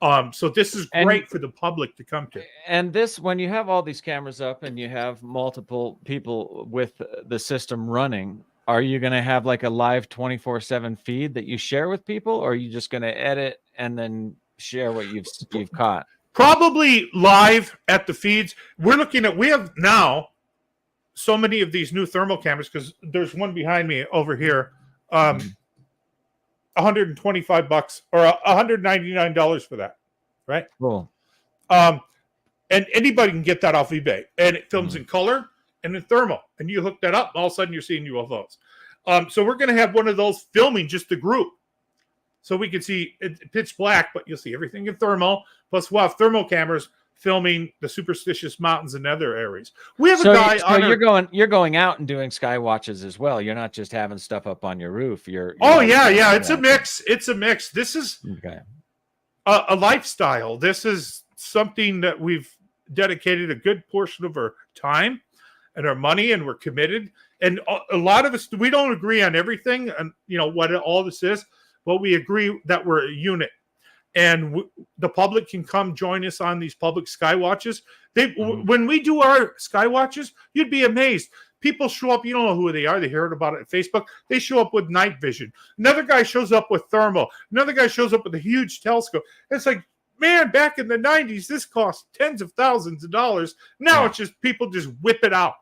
So this is great for the public to come to. And this, when you have all these cameras up and you have multiple people with the system running, are you going to have like a live 24/7 feed that you share with people, or are you just going to edit and then share what you've caught? Probably live at the feeds. We have now so many of these new thermal cameras, because there's one behind me over here. $125 or $199 for that, right? Cool. And anybody can get that off eBay, and it films in color and in thermal, and you hook that up, and all of a sudden you're seeing UFOs. So we're going to have one of those filming just the group, so we can see it pitch black, but you'll see everything in thermal. Plus, we'll have thermal cameras filming the superstitious mountains and other areas. We have a guy. So you're going out and doing sky watches as well. You're not just having stuff up on your roof. You're yeah. It's a mix. It's a mix. This is okay. A lifestyle. This is something that we've dedicated a good portion of our time and our money, and we're committed. And a lot of us, we don't agree on everything, and what all this is, but we agree that we're a unit. And the public can come join us on these public sky watches. When we do our sky watches, you'd be amazed. People show up, you don't know who they are. They heard about it on Facebook. They show up with night vision. Another guy shows up with thermal. Another guy shows up with a huge telescope. It's like, man, back in the 90s, this cost tens of thousands of dollars. Now it's just people just whip it out.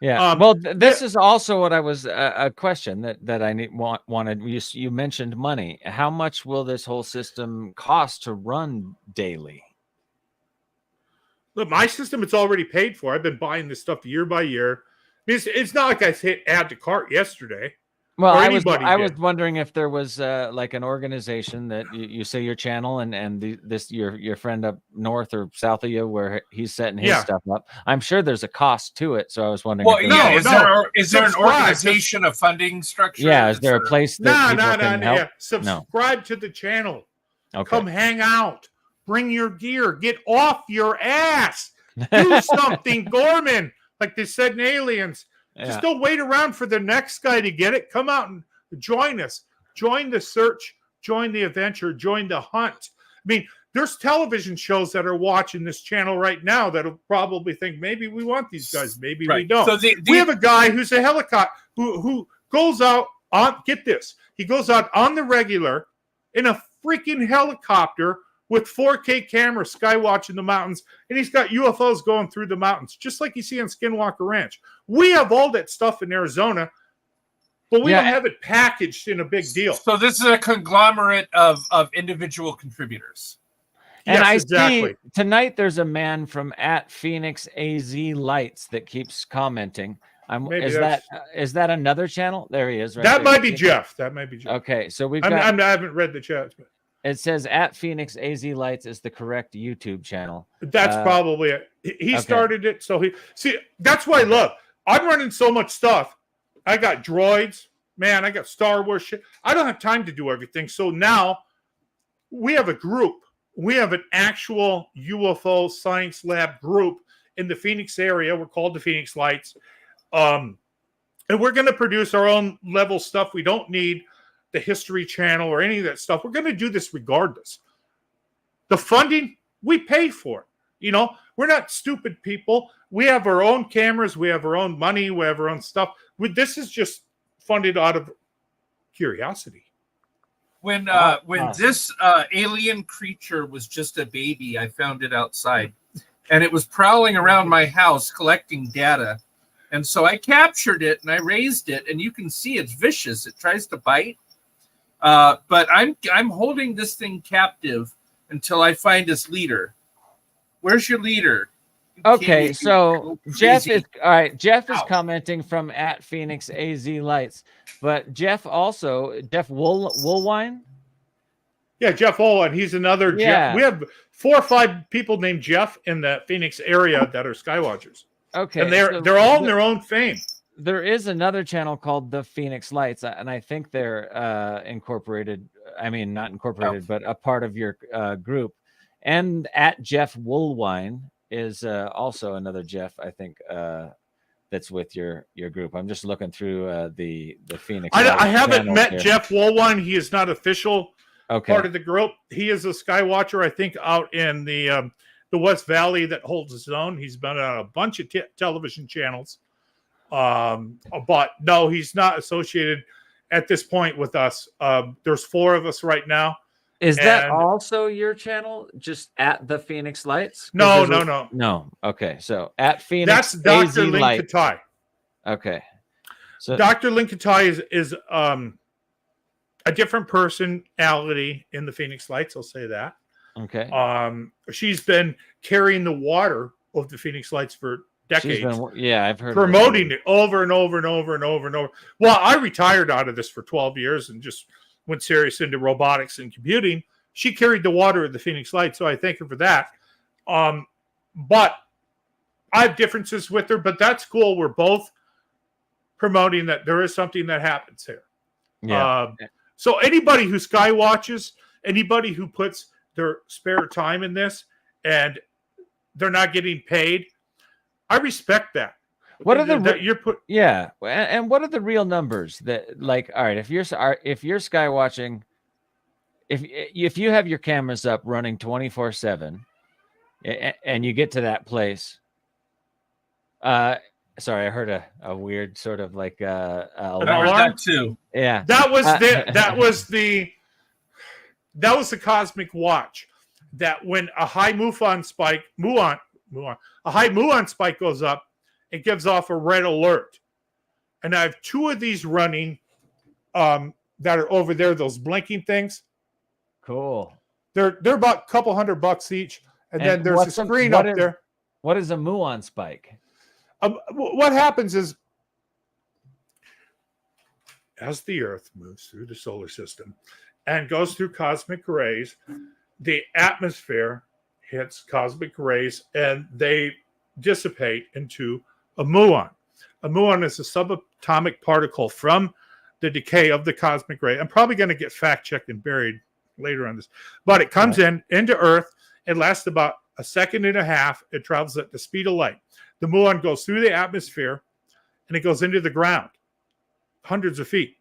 Yeah. This is also what I was a question that I wanted. You mentioned money. How much will this whole system cost to run daily? Look, my system, it's already paid for. I've been buying this stuff year by year. It's not like I hit add to cart yesterday. Well, I was wondering if there was like an organization that you say your channel and your friend up north or south of you where he's setting his stuff up. I'm sure there's a cost to it, so I was wondering. Well, is there an organization, a funding structure? Yeah, is there a place that people can help? Yeah. Subscribe to the channel. Okay. Come hang out. Bring your gear. Get off your ass. Do something, Gorman, like they said in Aliens. Just don't wait around for the next guy to get it. Come out and join us. Join the search. Join the adventure. Join the hunt. I mean, there's television shows that are watching this channel right now that'll probably think, maybe we want these guys. Maybe we don't. So we have a guy who's a helicopter who goes out on, get this, he goes out on the regular in a freaking helicopter with 4K camera sky watching the mountains, and he's got UFOs going through the mountains, just like you see on Skinwalker Ranch. We have all that stuff in Arizona, but we don't have it packaged in a big deal. So this is a conglomerate of individual contributors. And yes, see tonight there's a man from @PhoenixAZLights that keeps commenting. Is that another channel? There he is. Right that might be Jeff. That might be Jeff. Okay, so I haven't read the chat. It says @PhoenixAZLights is the correct YouTube channel. That's probably it. He started it, so that's why I love. I'm running so much stuff. I got droids, man. I got Star Wars shit. I don't have time to do everything. So now we have a group. We have an actual UFO science lab group in the Phoenix area. We're called the Phoenix Lights, and we're going to produce our own level stuff. We don't need the History Channel or any of that stuff. We're going to do this regardless. The funding, we pay for it. We're not stupid people. We have our own cameras. We have our own money. We have our own stuff. This is just funded out of curiosity. When this alien creature was just a baby, I found it outside, and it was prowling around my house collecting data. And so I captured it and I raised it, and you can see it's vicious. It tries to bite. But I'm holding this thing captive until I find its leader. Where's your leader? Okay, so Jeff is commenting from @PhoenixAZLights, but Jeff Woolwine. Yeah, Jeff Woolwine. He's another Jeff. We have 4 or 5 people named Jeff in the Phoenix area that are skywatchers. Okay, and they're all in their own fame. There is another channel called the Phoenix Lights, and I think they're incorporated. I mean, not incorporated, but a part of your group. And @Jeff Woolwine is also another Jeff, I think, that's with your group. I'm just looking through the Phoenix. I haven't met here. Jeff Woolwine. He is not official part of the group. He is a skywatcher, I think, out in the West Valley that holds his own. He's been on a bunch of television channels. But no, he's not associated at this point with us. There's 4 of us right now. Is that also your channel? Just @the Phoenix Lights? No. Okay, so @Phoenix. That's Dr. Lynn Catie. Okay, so Dr. Lynn Catie is a different personality in the Phoenix Lights. I'll say that. Okay. She's been carrying the water of the Phoenix Lights for decades. I've heard promoting it over and over and over and over and over. Well, I retired out of this for 12 years and just went serious into robotics and computing. She carried the water of the Phoenix Lights, so I thank her for that. But I have differences with her, but that's cool. We're both promoting that there is something that happens here. Yeah. So anybody who sky watches, anybody who puts their spare time in this and they're not getting paid, I respect that. What are and what are the real numbers that, like, all right, if you're sky watching, if you have your cameras up running 24/7 and you get to that place, sorry, I heard a weird sort of like I heard that too. Yeah. That was the cosmic watch. That when a high muon spike goes up, it gives off a red alert. And I have two of these running that are over there, those blinking things. Cool. They're about a couple $100 each. And then there's a screen up there. What is a muon spike? What happens is, as the Earth moves through the solar system and goes through cosmic rays, the atmosphere hits cosmic rays and they dissipate into a muon. A muon is a subatomic particle from the decay of the cosmic ray. I'm probably going to get fact-checked and buried later on this, but it comes into Earth. It lasts about a second and a half. It travels at the speed of light. The muon goes through the atmosphere and it goes into the ground, hundreds of feet.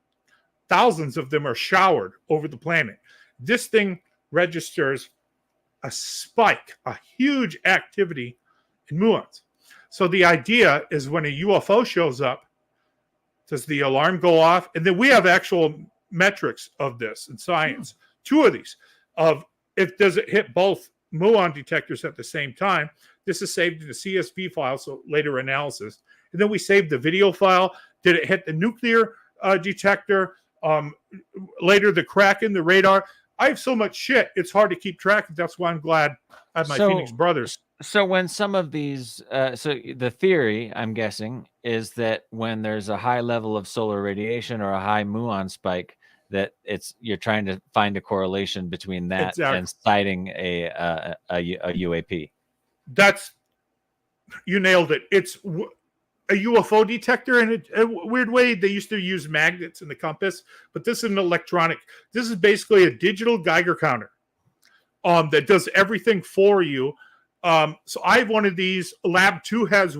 Thousands of them are showered over the planet. This thing registers a spike, a huge activity in muons. So the idea is when a UFO shows up, does the alarm go off? And then we have actual metrics of this in science. Two of these of does it hit both muon detectors at the same time. This is saved in a CSV file, so later analysis. And then we save the video file. Did it hit the nuclear detector? Later, the Kraken, the radar. I have so much shit, it's hard to keep track. That's why I'm glad I have my Phoenix brothers. So when some of these, so the theory, I'm guessing, is that when there's a high level of solar radiation or a high muon spike, that you're trying to find a correlation between that and sighting a UAP. You nailed it. It's a UFO detector in a weird way. They used to use magnets in the compass, but this is an electronic. This is basically a digital Geiger counter that does everything for you. So I have one of these. Lab 2 has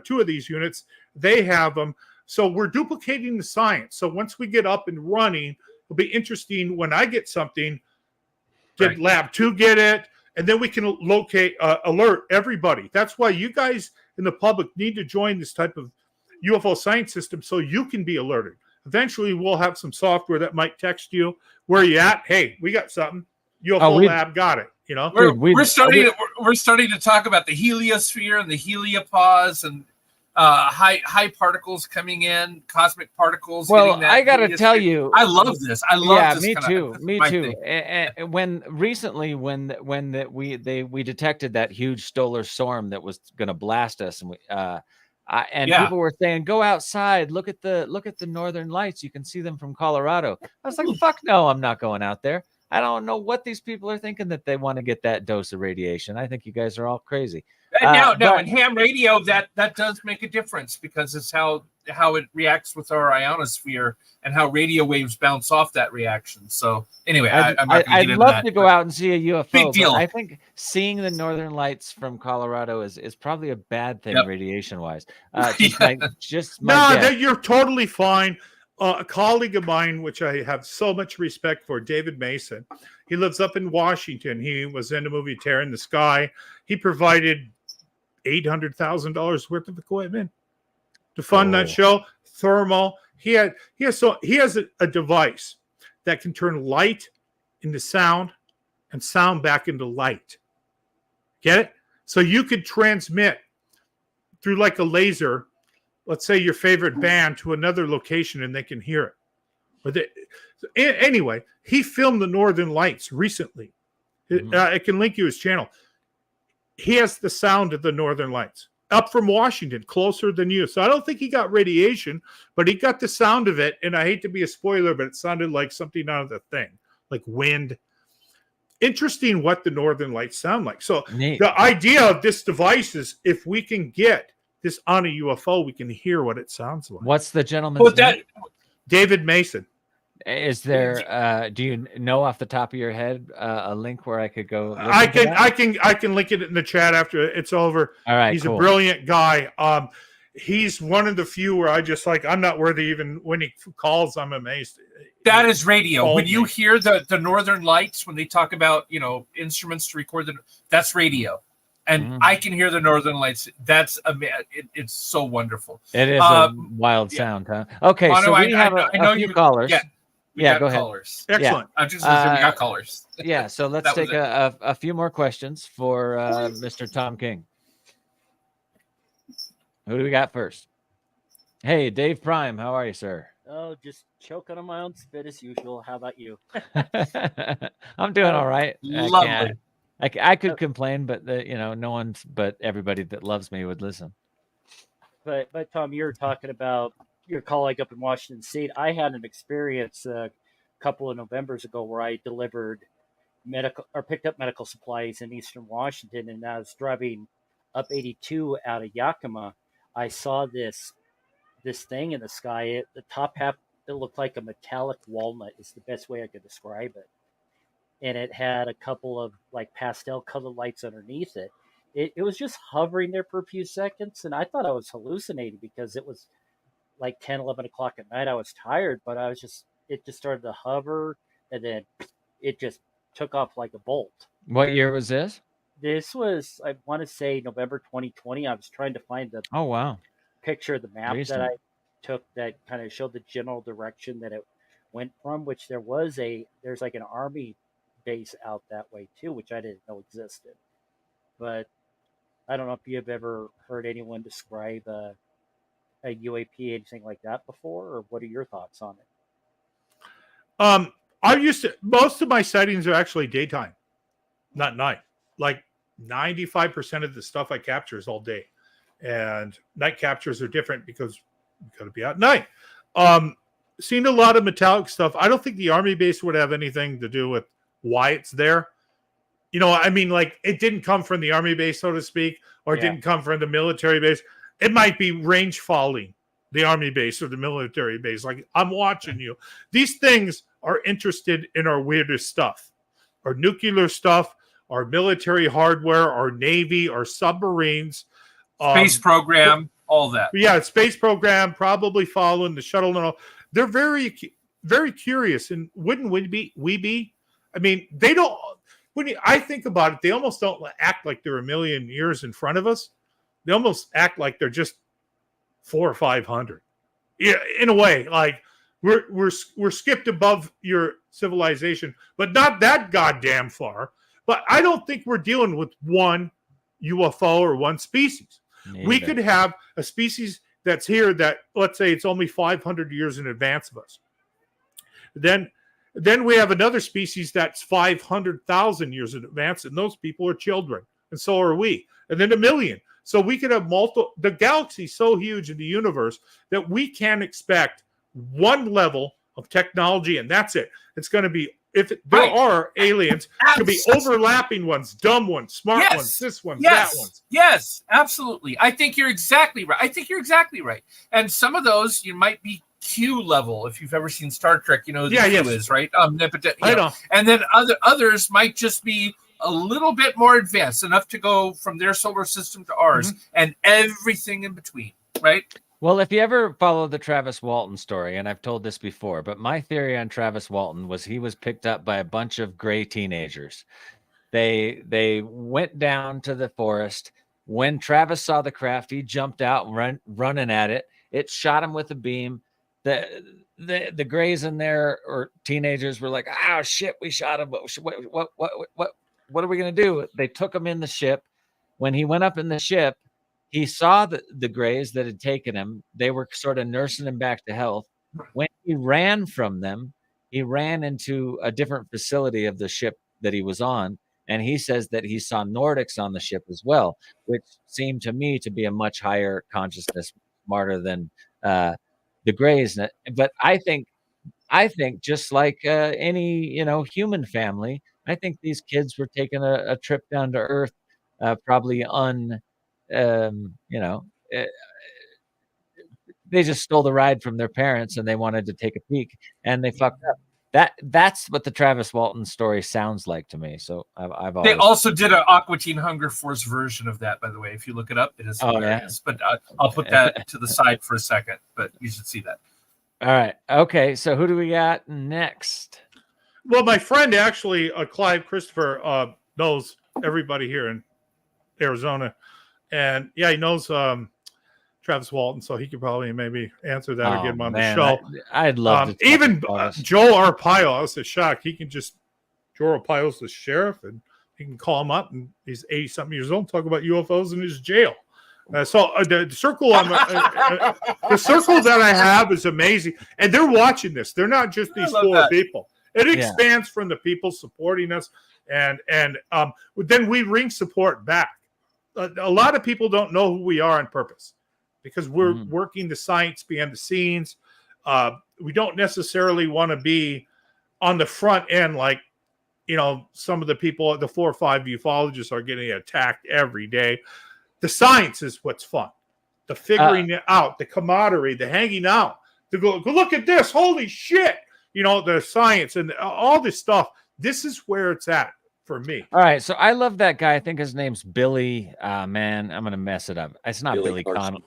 two of these units. They have them. So we're duplicating the science. So once we get up and running, it'll be interesting when I get something, did Lab 2 get it? And then we can alert everybody. That's why you guys in the public need to join this type of UFO science system so you can be alerted. Eventually, we'll have some software that might text you, where you at? Hey, we got something. UFO lab got it. You know, we're starting to talk about the heliosphere and the heliopause and high particles coming in, cosmic particles. Well, I got to tell you, I love this. I love this. Me too. Me too. And when recently, when we detected that huge solar storm that was going to blast us, and people were saying, "Go outside, look at the northern lights. You can see them from Colorado." I was like, "Fuck no, I'm not going out there. I don't know what these people are thinking that they want to get that dose of radiation. I think you guys are all crazy." In ham radio, that does make a difference because it's how it reacts with our ionosphere and how radio waves bounce off that reaction. So anyway, I'd love to go out and see a UFO. Big deal. I think seeing the northern lights from Colorado is probably a bad thing radiation wise. You're totally fine. A colleague of mine, which I have so much respect for, David Mason, he lives up in Washington. He was in the movie Terror in the Sky. He provided $800,000 worth of equipment to fund that show. Thermal. He has a device that can turn light into sound and sound back into light. Get it? So you could transmit through like a laser, let's say your favorite band, to another location and they can hear it. Anyway, he filmed the Northern Lights recently. I can link you his channel. He has the sound of the Northern Lights up from Washington, closer than you. So I don't think he got radiation, but he got the sound of it. And I hate to be a spoiler, but it sounded like something out of the thing, like wind. Interesting what the Northern Lights sound like. So the idea of this device is if we can get this on a UFO, we can hear what it sounds like. What's the gentleman's name? David Mason. Is there? Do you know off the top of your head a link where I could go? I can link it in the chat after it's over. All right, he's a brilliant guy. He's one of the few where I just I'm not worthy. Even when he calls, I'm amazed. That is radio. When you hear the Northern Lights, when they talk about instruments to record that's radio. And I can hear the Northern Lights. That's it's so wonderful. It is a wild sound, huh? Okay, so we have a few callers. Yeah, go ahead. Callers. Excellent. Yeah. I'm just we got callers. Yeah, so let's take a few more questions for Mr. Tom King. Who do we got first? Hey, Dave Prime, how are you, sir? Oh, just choking on my own spit as usual. How about you? I'm doing all right. Lovely. I could complain, but no one but everybody that loves me would listen. But Tom, you're talking about your colleague up in Washington State. I had an experience a couple of Novembers ago where I delivered picked up medical supplies in Eastern Washington, and I was driving up 82 out of Yakima. I saw this thing in the sky. The top half, it looked like a metallic walnut is the best way I could describe it. And it had a couple of pastel colored lights underneath it. It was just hovering there for a few seconds, and I thought I was hallucinating because it was 10, 11 o'clock at night. I was tired, but it just started to hover, and then it just took off like a bolt. What year was this? This was, I want to say, November 2020. I was trying to find the picture of the map that I took that kind of showed the general direction that it went from, which there's an Army base out that way too, which I didn't know existed. But I don't know if you've ever heard anyone describe a UAP, anything like that before, or what are your thoughts on it? Most of my sightings are actually daytime, not night. 95% of the stuff I capture is all day, and night captures are different because you got to be out at night. Seen a lot of metallic stuff. I don't think the Army base would have anything to do with why it's there. It didn't come from the Army base, so to speak, or it didn't come from the military base. It might be range falling, the Army base or the military base. I'm watching you. These things are interested in our weirdest stuff, our nuclear stuff, our military hardware, our Navy, our submarines. Space program, all that. Yeah, space program, probably following the shuttle and all. They're very, very curious. And wouldn't we be? They don't. I think about it, they almost don't act like they're a million years in front of us. They almost act like they're just 400 or 500. Yeah, in a way, we're skipped above your civilization, but not that goddamn far. But I don't think we're dealing with one UFO or one species. Neither. We could have a species that's here that, let's say, it's only 500 years in advance of us. Then we have another species that's 500,000 years in advance, and those people are children, and so are we. And then 1 million. So we could have multiple. The galaxy's so huge in the universe that we can expect one level of technology, and that's it. It's going to be, there are aliens, it could be overlapping ones, dumb ones, smart ones, this one, that one. Yes, absolutely. I think you're exactly right. And some of those you might be Q level, if you've ever seen Star Trek, Q is, right? Omnipotent. I know. And then others might just be a little bit more advanced, enough to go from their solar system to ours, and everything in between, right? Well, if you ever follow the Travis Walton story, and I've told this before, but my theory on Travis Walton was he was picked up by a bunch of gray teenagers. They went down to the forest. When Travis saw the craft, he jumped out, running at it. It shot him with a beam. The grays in there, or teenagers, were like, "Oh shit, we shot him. What are we gonna do?" They took him in the ship. When he went up in the ship, he saw the grays that had taken him. They were sort of nursing him back to health. When he ran from them, he ran into a different facility of the ship that he was on, and he says that he saw Nordics on the ship as well, which seemed to me to be a much higher consciousness, smarter than the Greys. But I think just like any human family, I think these kids were taking a trip down to Earth, probably you know, uh, they just stole the ride from their parents and they wanted to take a peek and they fucked up. That's what the Travis Walton story sounds like to me. So I've always. They also did an Aqua Teen Hunger Force version of that, by the way. If you look it up, it is hilarious. Yeah. But I'll put that to the side for a second. But you should see that. All right. Okay. So who do we got next? Well, my friend actually, Clive Christopher, knows everybody here in Arizona, and yeah, he knows Travis Walton, so he could probably maybe answer that again on the show. I'd love to. Even Joe Arpaio, I was so shocked. He can just Joe Arpaio's the sheriff, and he can call him up, and he's 80-something years old, talk about UFOs in his jail. So the circle the circle that I have is amazing, and they're watching this. They're not just these four people. It expands from the people supporting us, and then we ring support back. A lot of people don't know who we are on purpose because we're working the science behind the scenes. We don't necessarily want to be on the front end like, some of the people, the 4 or 5 ufologists are getting attacked every day. The science is what's fun. The figuring it out, the camaraderie, the hanging out. To go look at this. Holy shit. The science and all this stuff. This is where it's at for me. All right. So I love that guy. I think his name's Billy. Man, I'm going to mess it up. It's not Billy Carson.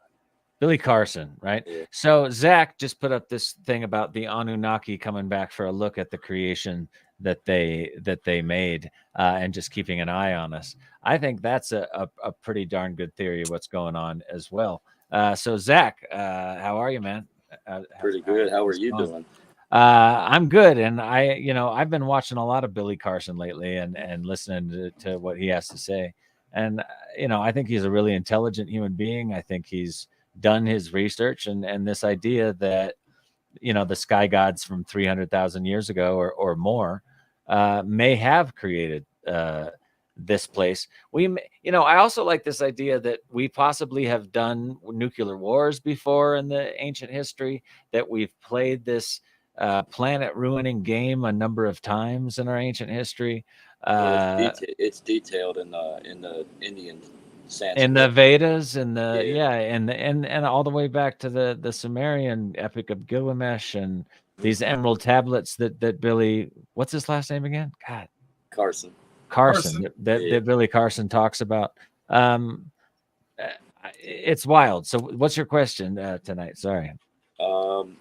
Billy Carson, right? Yeah. So Zach just put up this thing about the Anunnaki coming back for a look at the creation that they made and just keeping an eye on us. I think that's a pretty darn good theory of what's going on as well. So Zach, how are you, man? Pretty good. How are you doing? I'm good, and I've been watching a lot of Billy Carson lately and listening to what he has to say, and I think he's a really intelligent human being. I think he's done his research, and this idea that the sky gods from 300,000 years ago or more may have created this place. I also like this idea that we possibly have done nuclear wars before in the ancient history, that we've played this planet ruining game a number of times in our ancient history. It's detailed in the Indian Sanskrit. In the Vedas, and and all the way back to the Sumerian epic of Gilgamesh, and these emerald tablets that Billy, what's his last name again? God, Carson. That Billy Carson talks about. It's wild. So what's your question tonight? Sorry. I'm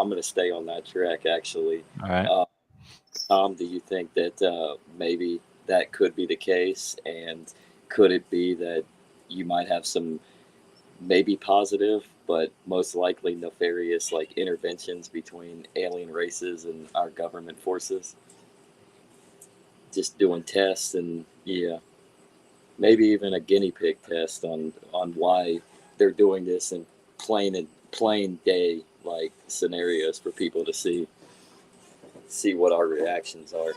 going to stay on that track, actually. All right. Tom, do you think that maybe that could be the case? And could it be that you might have some maybe positive, but most likely nefarious, like interventions between alien races and our government forces? Just doing tests and maybe even a guinea pig test on why they're doing this in plain day like scenarios for people to see what our reactions are.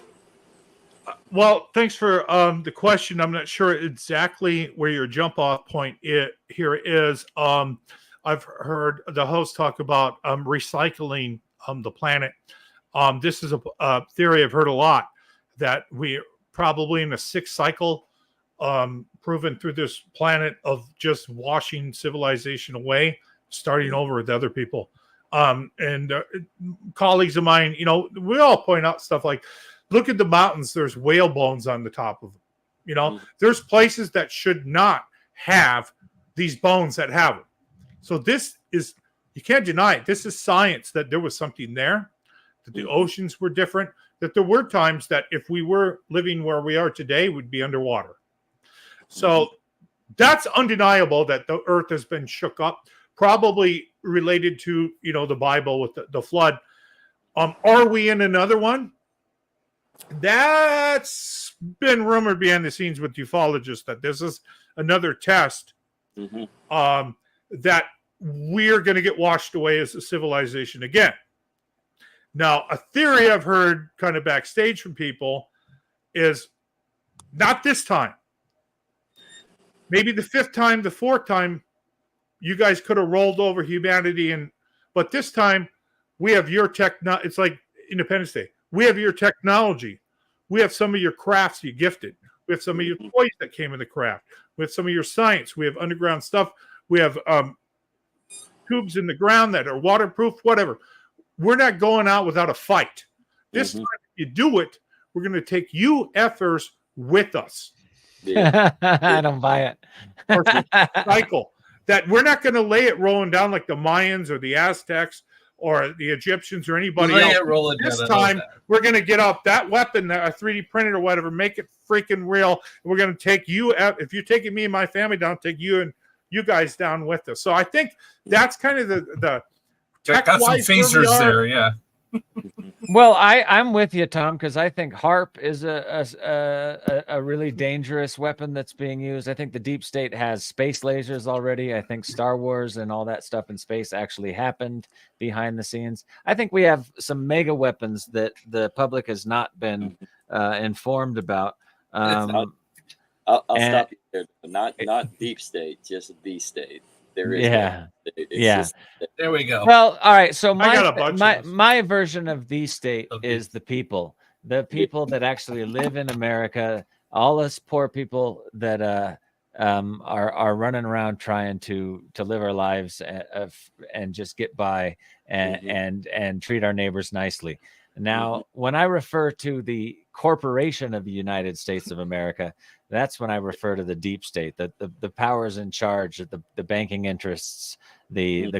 Well, thanks for the question. I'm not sure exactly where your jump off point here is. I've heard the host talk about recycling the planet. This is a theory I've heard a lot, that we probably in the 6th cycle proven through this planet of just washing civilization away, starting over with other people. And colleagues of mine, we all point out stuff like, look at the mountains, there's whale bones on the top of them. There's places that should not have these bones that have them. So this is, you can't deny it. This is science, that there was something there, that the oceans were different, that there were times that if we were living where we are today, we'd be underwater. So that's undeniable, that the earth has been shook up, probably related to, the Bible with the flood. Are we in another one? That's been rumored behind the scenes with ufologists, that this is another test that we're going to get washed away as a civilization again. Now, a theory I've heard kind of backstage from people is not this time. Maybe the fifth time, the fourth time, you guys could have rolled over humanity, but this time we have your it's like Independence Day. We have your technology. We have some of your crafts you gifted. We have some of your toys that came in the craft. We have some of your science. We have underground stuff. We have tubes in the ground that are waterproof, whatever. We're not going out without a fight. This time, if you do it, we're going to take you effers with us. Yeah. I don't buy it. Cycle that we're not going to lay it rolling down like the Mayans or the Aztecs or the Egyptians or anybody else. This time, we're going to get out that weapon, that 3D printed or whatever, make it freaking real. And we're going to take you, if you're taking me and my family down, take you and you guys down with us. So I think that's kind of the got some phasers there, yeah. Well, I'm with you, Tom, because I think HARP is a really dangerous weapon that's being used. I think the deep state has space lasers already. I think Star Wars and all that stuff in space actually happened behind the scenes. I think we have some mega weapons that the public has not been informed about. I'll stop you there. Not deep state, just the state. There is just, there we go. Well, all right. So my version of the state is the people that actually live in America. All us poor people that are running around trying to live our lives and just get by and treat our neighbors nicely. Now, when I refer to the corporation of the United States of America, that's when I refer to the deep state, the powers in charge, the banking interests, the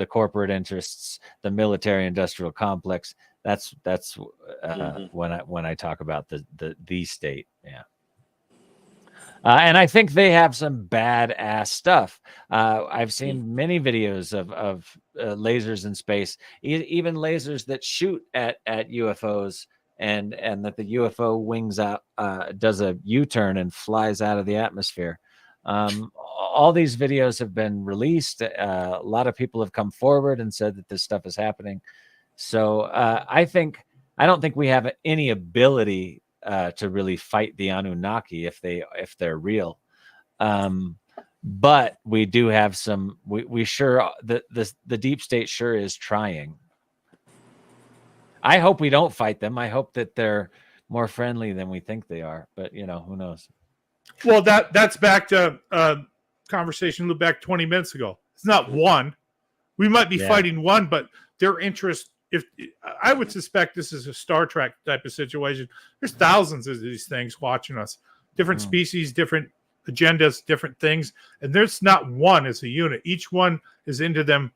corporate interests, the military industrial complex. That's when I talk about the state. Yeah. And I think they have some badass stuff. I've seen many videos of lasers in space, even lasers that shoot at UFOs, and that the UFO wings out, does a U-turn and flies out of the atmosphere. All these videos have been released. A lot of people have come forward and said that this stuff is happening. So I don't think we have any ability to really fight the Anunnaki if they're real, but we do have some. We sure the deep state sure is trying. I hope we don't fight them. I hope that they're more friendly than we think they are. But who knows? Well, that's back to conversation back 20 minutes ago. It's not one. We might be fighting one, but their interest. If I would suspect this is a Star Trek type of situation, there's thousands of these things watching us, different species, different agendas, different things, and there's not one as a unit. Each one is into them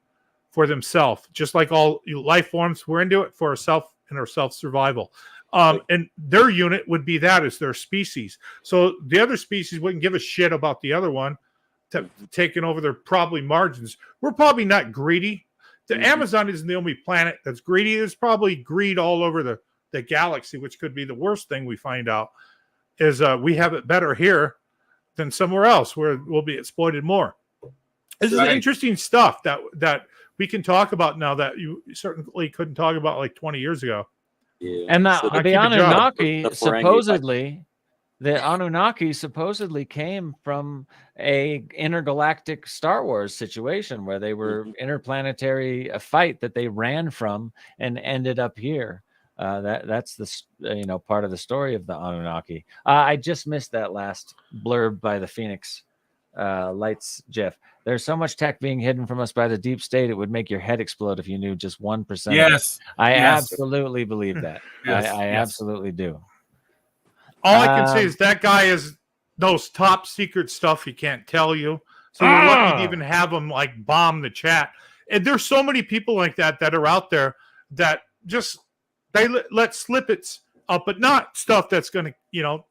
for themselves, just like all life forms. We're into it for ourself and our self survival. And their unit would be that as their species. So the other species wouldn't give a shit about the other one taking over their probably margins. We're probably not greedy. The Amazon isn't the only planet that's greedy. There's probably greed all over the galaxy, which could be the worst thing we find out is we have it better here than somewhere else where we'll be exploited more. This is interesting stuff that we can talk about now that you certainly couldn't talk about like 20 years ago. Yeah. And the Anunnaki supposedly... The Anunnaki supposedly came from a intergalactic Star Wars situation where they were interplanetary fight that they ran from and ended up here. That's the part of the story of the Anunnaki. I just missed that last blurb by the Phoenix Lights, Jeff. There's so much tech being hidden from us by the deep state, it would make your head explode if you knew just 1%. Yes, I absolutely believe that. Yes. I absolutely do. All I can say is that guy is those top secret stuff he can't tell you. So you're lucky to even have him like bomb the chat. And there's so many people like that are out there that just they let slip it up, but not stuff that's going to,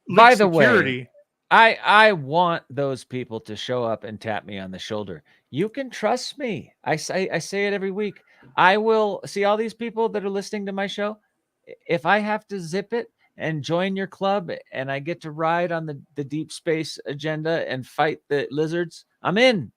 by the way, I want those people to show up and tap me on the shoulder. You can trust me. I say it every week. I will see all these people that are listening to my show. If I have to zip it and join your club and I get to ride on the deep space agenda and fight the lizards, I'm in.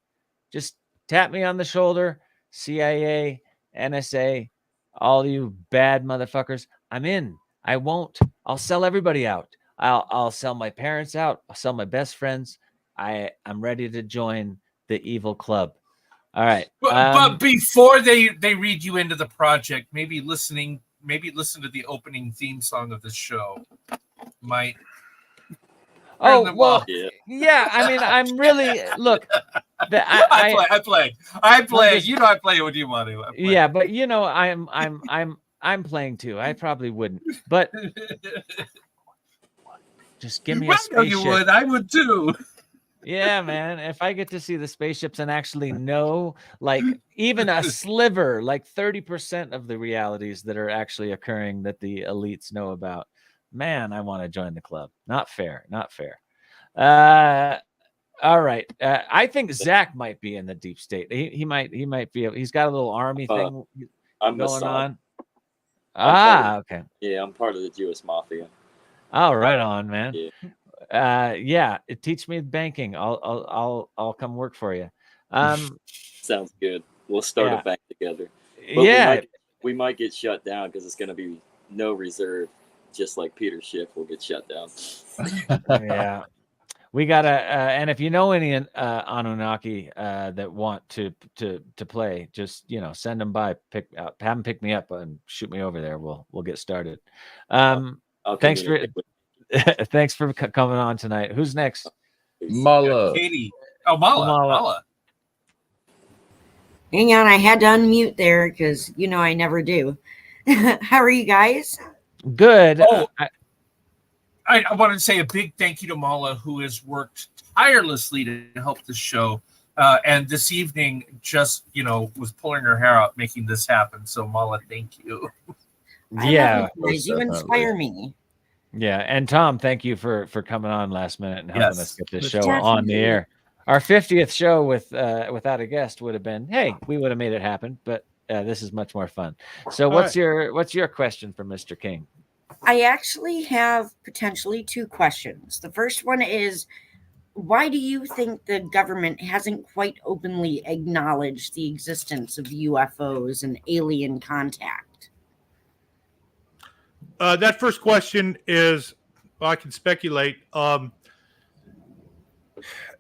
Just tap me on the shoulder. CIA, NSA, all you bad motherfuckers, I'm in. I won't. I'll sell everybody out. I'll sell my parents out. I'll sell my best friends. I'm ready to join the evil club. All right. But before they read you into the project, maybe listen to the opening theme song of the show. Might. Oh well, yeah. I mean, I'm really look. I play. Just, you know, I play when you want to. Yeah, but you know, I'm playing too. I probably wouldn't, but just give me a spaceship. You would. I would too. Yeah, man. If I get to see the spaceships and actually know, like, even a sliver, like 30% of the realities that are actually occurring that the elites know about, man, I want to join the club. Not fair. Not fair. All right. I think Zach might be in the deep state. He might be. He's got a little army thing going on. Okay. Yeah, I'm part of the Jewish mafia. Oh, right on, man. Yeah. Teach me banking. I'll come work for you. Sounds good. We'll start a bank together. But we might get shut down because it's going to be no reserve, just like Peter's Schiff will get shut down. Yeah. We gotta, and if you know any Anunnaki that want to play, just send them by, have them pick me up and shoot me over there. We'll get started. Thanks for coming on tonight. Who's next? Mala. Catie. Oh, Mala. Hang on, I had to unmute there because I never do. How are you guys? Good. Oh, I want to say a big thank you to Mala, who has worked tirelessly to help the show. And this evening just, was pulling her hair out making this happen. So Mala, thank you. Yeah. You inspire me. Yeah. And Tom, thank you for coming on last minute and helping us get this show Definitely on the air. Our 50th show without a guest would have been, hey, we would have made it happen, but this is much more fun. So what's your question for Mr. King? I actually have potentially two questions. The first one is, why do you think the government hasn't quite openly acknowledged the existence of UFOs and alien contact? That first question is, I can speculate.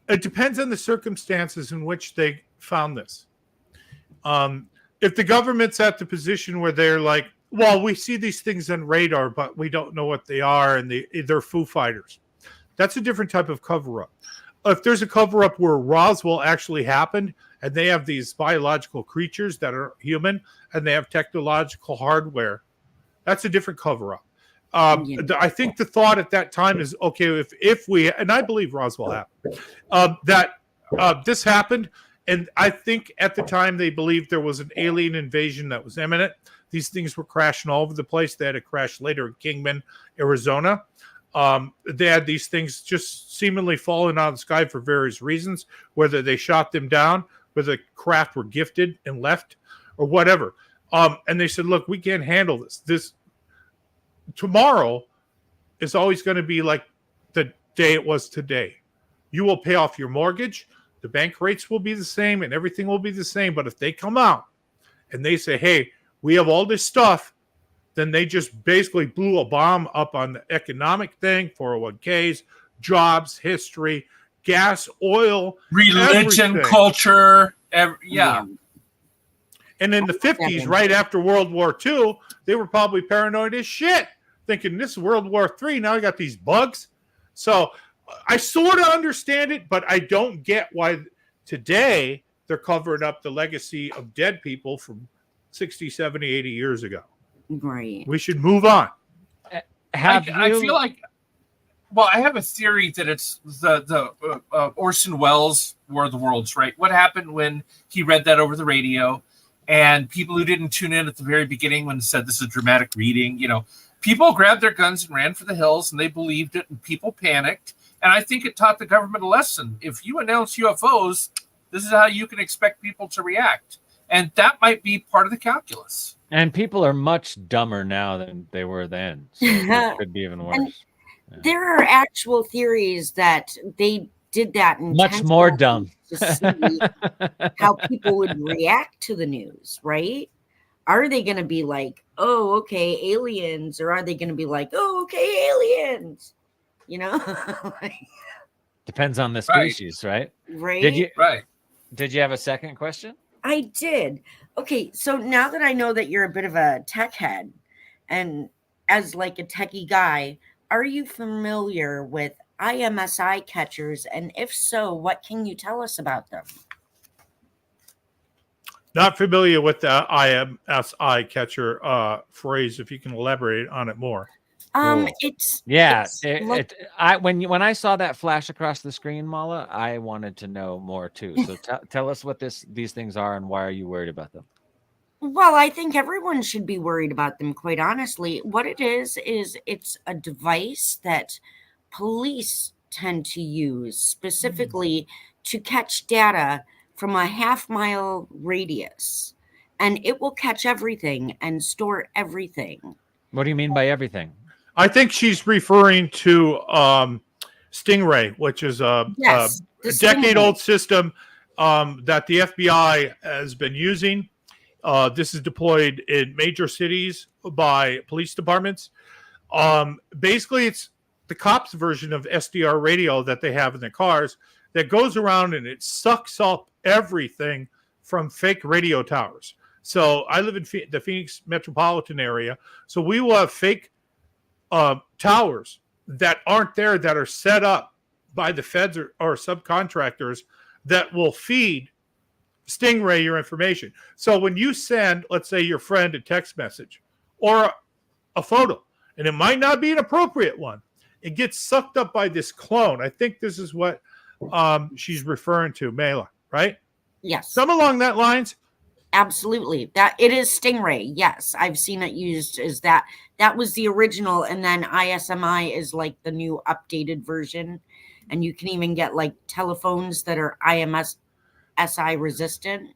It depends on the circumstances in which they found this. If the government's at the position where they're like, well, we see these things on radar, but we don't know what they are, and they're Foo Fighters. That's a different type of cover-up. If there's a cover-up where Roswell actually happened, and they have these biological creatures that are human, and they have technological hardware, that's a different cover-up. I think the thought at that time is, okay, if we, and I believe Roswell happened, that this happened, and I think at the time they believed there was an alien invasion that was imminent. These things were crashing all over the place. They had a crash later in Kingman, Arizona. They had these things just seemingly falling out of the sky for various reasons, whether they shot them down, whether the craft were gifted and left, or whatever. And they said, look, we can't handle this. This tomorrow is always going to be like the day it was today. You will pay off your mortgage. The bank rates will be the same and everything will be the same. But if they come out and they say, hey, we have all this stuff, then they just basically blew a bomb up on the economic thing, 401ks, jobs, history, gas, oil, religion, everything. Culture. Yeah. And in the 50s, right after World War II, they were probably paranoid as shit, thinking this is World War III. Now I got these bugs. So I sort of understand it, but I don't get why today they're covering up the legacy of dead people from 60, 70, 80 years ago. Right. We should move on. I feel like, well, I have a theory that it's the Orson Welles' War of the Worlds, right? What happened when he read that over the radio, and people who didn't tune in at the very beginning when it said this is a dramatic reading, people grabbed their guns and ran for the hills, and they believed it, and people panicked. And I think it taught the government a lesson. If you announce UFOs, this is how you can expect people to react. And that might be part of the calculus. And people are much dumber now than they were then. So it could be even worse. There are actual theories that they did that much more dumb to see how people would react to the news, right? Are they going to be like, oh, okay, aliens, or are they going to be like, oh, okay, aliens? You know, Depends on the Right. species, right? right? Did you have a second question? I did. Okay, so now that I know that you're a bit of a tech head, and as like a techie guy, are you familiar with IMSI catchers? And if so, what can you tell us about them? Not familiar with the IMSI catcher phrase. If you can elaborate on it more. Cool. It's when I saw that flash across the screen, Mala, I wanted to know more too. So tell us what these things are and why are you worried about them? Well, I think everyone should be worried about them, quite honestly. What it is it's a device that police tend to use specifically to catch data from a half-mile radius. And it will catch everything and store everything. What do you mean by everything? I think she's referring to Stingray, which is a decade-old system that the FBI has been using. This is deployed in major cities by police departments. Basically, it's the cops' version of SDR radio that they have in their cars that goes around and it sucks up everything from fake radio towers. So I live in the Phoenix metropolitan area. So we will have fake towers that aren't there, that are set up by the feds or subcontractors that will feed Stingray your information. So when you send, let's say, your friend a text message or a photo, and it might not be an appropriate one, it gets sucked up by this clone. I think this is what she's referring to, Mela, right? Yes. Some along that lines. Absolutely. That it is Stingray. Yes, I've seen it used as that. That was the original, and then ISMI is like the new updated version, and you can even get like telephones that are IMSI resistant.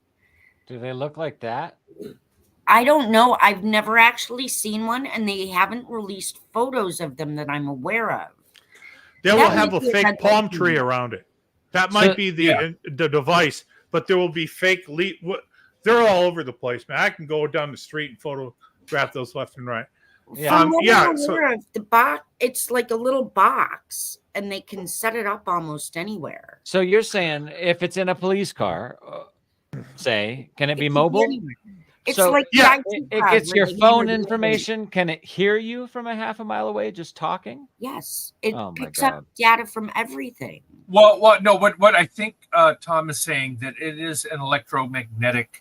Do they look like that? I don't know. I've never actually seen one, and they haven't released photos of them that I'm aware of. They will have a fake palm tree around it. That might be the device, but there will be fake they're all over the place, man. I can go down the street and photograph those left and right. Yeah, the box, it's like a little box, and they can set it up almost anywhere. So you're saying if it's in a police car, say, can it be mobile? It's so like it gets your phone information. Can it hear you from a half a mile away just talking? Yes, it picks up data from everything. Well, no. What I think Tom is saying, that it is an electromagnetic.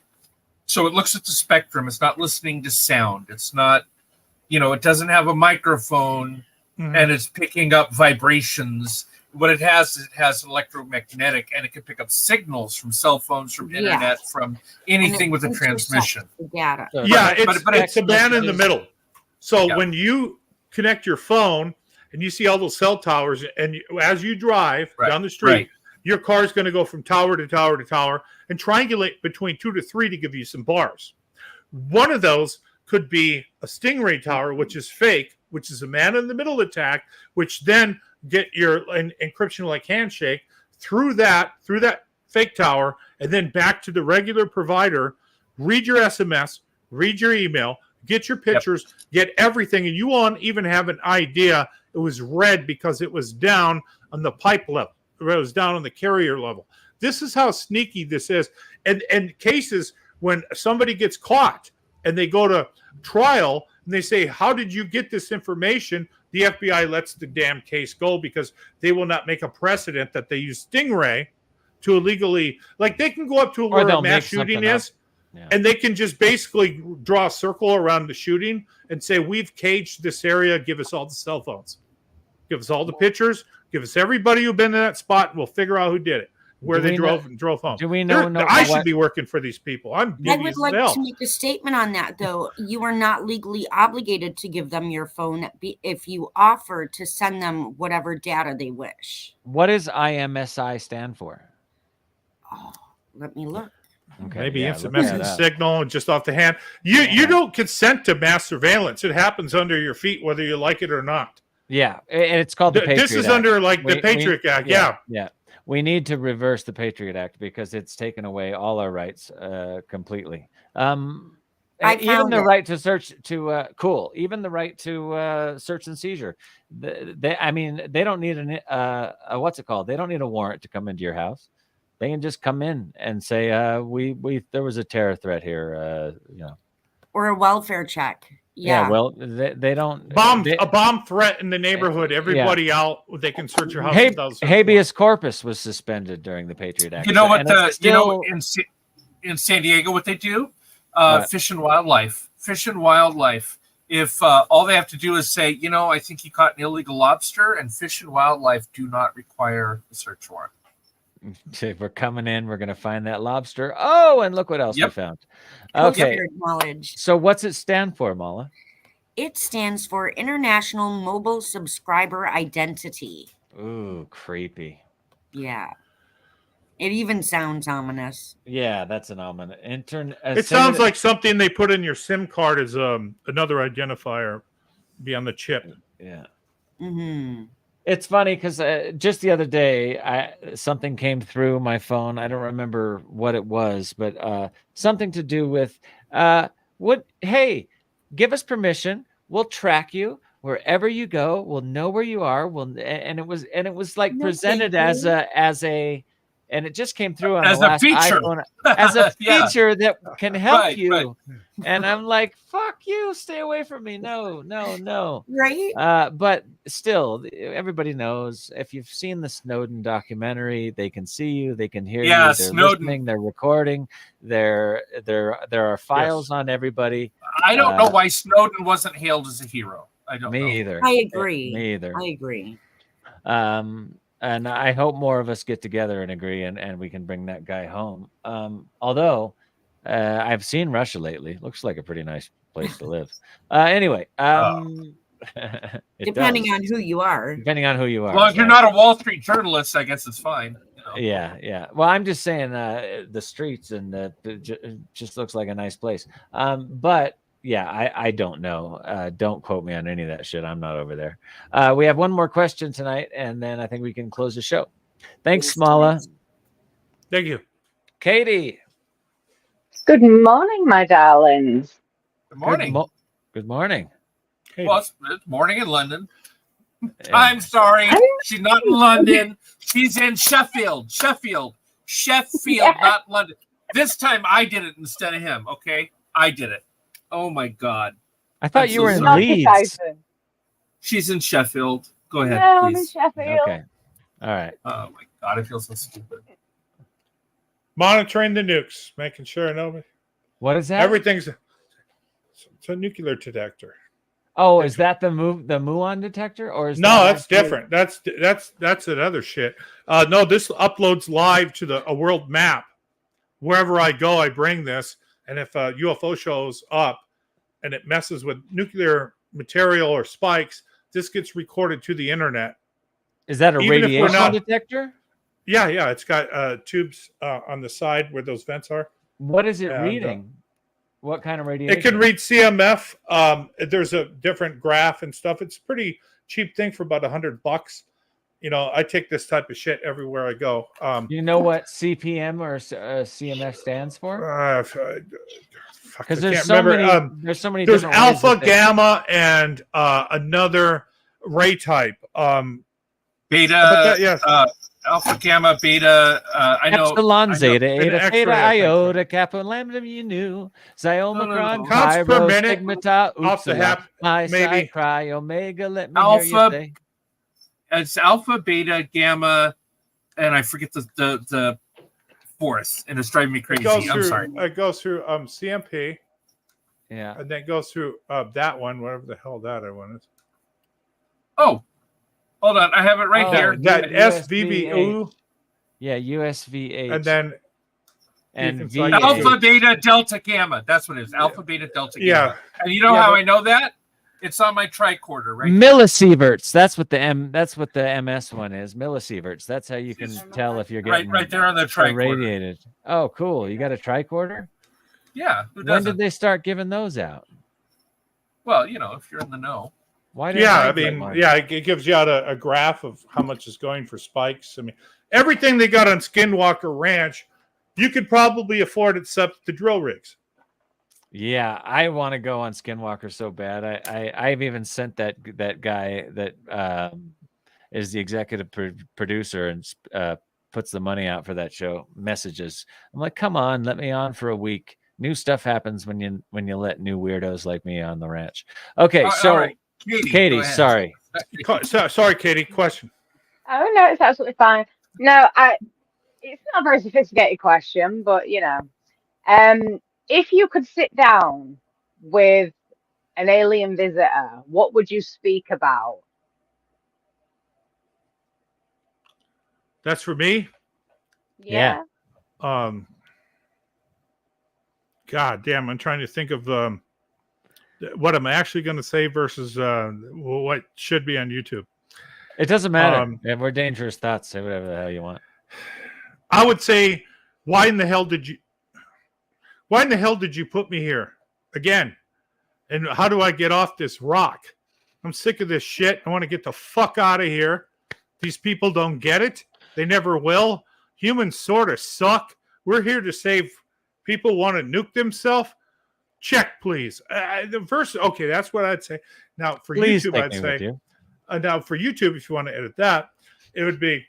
So it looks at the spectrum. It's not listening to sound. It's not, it doesn't have a microphone, and it's picking up vibrations. What it has an electromagnetic, and it can pick up signals from cell phones, from internet, from anything with a transmission. Data. It's a man in the middle. So when you connect your phone and you see all those cell towers, and as you drive down the street, your car is going to go from tower to tower to tower and triangulate between 2 to 3 to give you some bars. One of those could be a Stingray tower, which is fake, which is a man in the middle attack, which then get your encryption like handshake through that fake tower, and then back to the regular provider, read your SMS, read your email, get your pictures, get everything, and you won't even have an idea it was read because it was down on the pipe level. It was down on the carrier level. This is how sneaky this is. And cases when somebody gets caught and they go to trial and they say, how did you get this information? The FBI lets the damn case go because they will not make a precedent that they use Stingray to illegally, like they can go up to where a mass shooting is, and they can just basically draw a circle around the shooting and say, we've caged this area, give us all the cell phones. Give us all the pictures, give us everybody who's been in that spot, and we'll figure out who did it, where they drove home. Do we know? I should be working for these people. I would like to make a statement on that, though. You are not legally obligated to give them your phone if you offer to send them whatever data they wish. What does IMSI stand for? Oh, let me look. Okay, maybe instant message signal, just off the hand. You don't consent to mass surveillance. It happens under your feet, whether you like it or not. Yeah, and it's called the Patriot Act. This is under the Patriot Act. Yeah. We need to reverse the Patriot Act because it's taken away all our rights completely. And Even the found it. right to search to cool. Even the right to search and seizure. I mean, they don't need a what's it called? They don't need a warrant to come into your house. They can just come in and say, we there was a terror threat here. Or a welfare check. Yeah. Yeah. Well, they don't. A bomb threat in the neighborhood. Everybody out. They can search your house without search habeas corpus was suspended during the Patriot Act. You know what? In In San Diego, what they do? Fish and Wildlife. Fish and Wildlife. If all they have to do is say, I think you caught an illegal lobster, and Fish and Wildlife do not require a search warrant. If we're coming in, we're going to find that lobster. Oh, and look what else we found. Okay. So what's it stand for, Mala? It stands for International Mobile Subscriber Identity. Ooh, creepy. Yeah. It even sounds ominous. Yeah, that's an ominous. It sounds like something they put in your SIM card as another identifier beyond the chip. Yeah. Mm-hmm. It's funny because just the other day, something came through my phone. I don't remember what it was, but something to do with hey, give us permission. We'll track you wherever you go. We'll know where you are. And it was like presented as a and it just came through on as the a last feature. iPhone as a feature that can help you. Right. And I'm like, fuck you, stay away from me. No. Right. But still, everybody knows if you've seen the Snowden documentary, they can see you, they can hear you, they're listening, they're recording, there are files on everybody. I don't know why Snowden wasn't hailed as a hero. I don't know. Me either. I agree. Me either. I agree. And I hope more of us get together and agree and we can bring that guy home. Although I've seen Russia lately. Looks like a pretty nice place to live. Anyway. Depending on who you are. Depending on who you are. Well, if you're not a Wall Street journalist, I guess it's fine. Yeah. Well, I'm just saying the streets and it just looks like a nice place. But yeah, I don't know. Don't quote me on any of that shit. I'm not over there. We have one more question tonight, and then I think we can close the show. Thanks, Smala. Thank you. Catie. Good morning, my darlings. Good morning. Good morning. Well, it's morning in London. I'm sorry. She's not in London. She's in Sheffield. Sheffield, not London. This time I did it instead of him, okay? I did it. Oh, my God. I thought you were in Leeds. She's in Sheffield. Go ahead, no, please. I'm in Sheffield. Okay. All right. Oh, my God. I feel so stupid. Monitoring the nukes, making sure nobody. What is that? Everything's it's a nuclear detector. Oh, is that the muon detector, or is that's different? That's another shit. No, this uploads live to a world map. Wherever I go, I bring this, and if a UFO shows up and it messes with nuclear material or spikes, this gets recorded to the internet. Is that a radiation detector? Yeah. It's got tubes on the side where those vents are. What is it reading? What kind of radiation? It can read CMF. There's a different graph and stuff. It's a pretty cheap thing for about $100. I take this type of shit everywhere I go. You know what CPM or CMF stands for? Because there's so many. There's alpha, gamma, and another ray type. Beta. Alpha, gamma, beta. I know. Epsilon, zeta, eta, theta, iota, kappa, lambda, mu, xi, omicron, counts per minute. Sigma, tau, Off the hap, Pi, maybe. Psi, Chi, Omega. Let me Alpha. hear you say. It's alpha, beta, gamma, and I forget the fourth, and it's driving me crazy. I'm sorry. It goes through CMP. Yeah. And then it goes through that one, whatever the hell that one is. Oh, hold on. I have it right here. That SVBU. Yeah, USVH. And then alpha, beta, delta, gamma. That's what it is. Alpha, beta, delta, gamma. Yeah. And you know how I know that? It's on my tricorder, right? Millisieverts. That's what the MS one is. Millisieverts. That's how you can tell if you're getting right there on the tricorder. Irradiated. Oh, cool. You got a tricorder? Yeah. When did they start giving those out? Well, if you're in the know. Why? It gives you out a graph of how much is going for spikes. I mean, everything they got on Skinwalker Ranch, you could probably afford except the drill rigs. Yeah, I want to go on Skinwalker so bad. I've even sent that guy that is the executive producer and puts the money out for that show messages. I'm like, come on, let me on for a week. New stuff happens when you let new weirdos like me on the ranch. Okay, so all right. Katie, sorry. Sorry, Katie. Question. Oh no, it's absolutely fine. No, it's not a very sophisticated question, but if you could sit down with an alien visitor, what would you speak about? That's for me? Yeah. God damn, I'm trying to think of what I'm actually going to say versus what should be on YouTube. It doesn't matter. We're dangerous thoughts. Say whatever the hell you want. I would say, why in the hell did you put me here again? And how do I get off this rock? I'm sick of this shit. I want to get the fuck out of here. These people don't get it. They never will. Humans sort of suck. We're here to save people. Want to nuke themselves? Check, please. The first, okay, that's what I'd say. Now for Please YouTube, I'd say. Now for YouTube, if you want to edit that, it would be.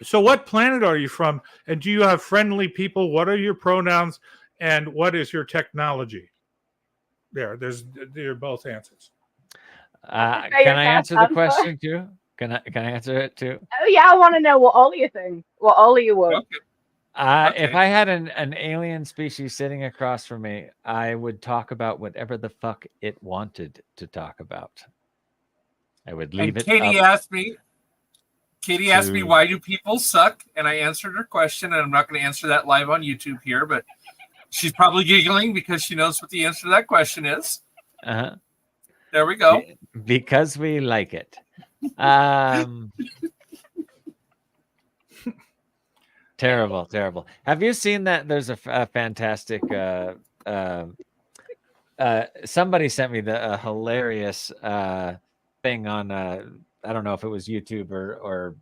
So, what planet are you from? And do you have friendly people? What are your pronouns? And what is your technology? There are both answers. Can I answer the question too? Can I answer it too? Oh yeah, I want to know what all of you think. What all of you would. Okay. If I had an alien species sitting across from me, I would talk about whatever the fuck it wanted to talk about. I would leave it. Katie asked me, why do people suck? And I answered her question, and I'm not going to answer that live on YouTube here, but she's probably giggling because she knows what the answer to that question is. Uh-huh. There we go. Because we like it. Terrible. Have you seen that? There's a fantastic. Somebody sent me a hilarious thing on. I don't know if it was YouTube or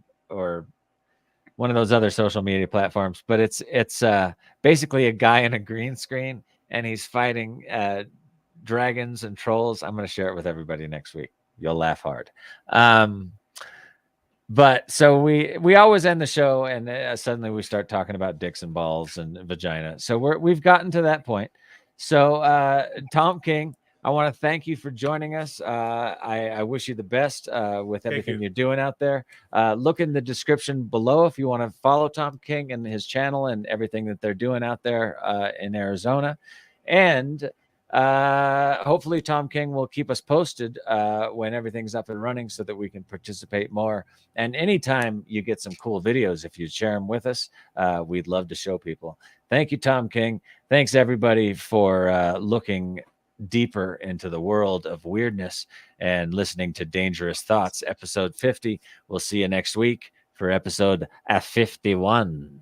one of those other social media platforms, but it's basically a guy in a green screen and he's fighting dragons and trolls. I'm going to share it with everybody next week. You'll laugh hard. But so we always end the show and suddenly we start talking about dicks and balls and vagina. So we've gotten to that point. So Tom King, I want to thank you for joining us. I wish you the best with everything you're doing out there. Look in the description below if you want to follow Tom King and his channel and everything that they're doing out there in Arizona. And hopefully Tom King will keep us posted when everything's up and running so that we can participate more. And anytime you get some cool videos, if you share them with us, we'd love to show people. Thank you, Tom King. Thanks, everybody, for looking deeper into the world of weirdness and listening to Dangerous Thoughts, episode 50. We'll see you next week for episode 51.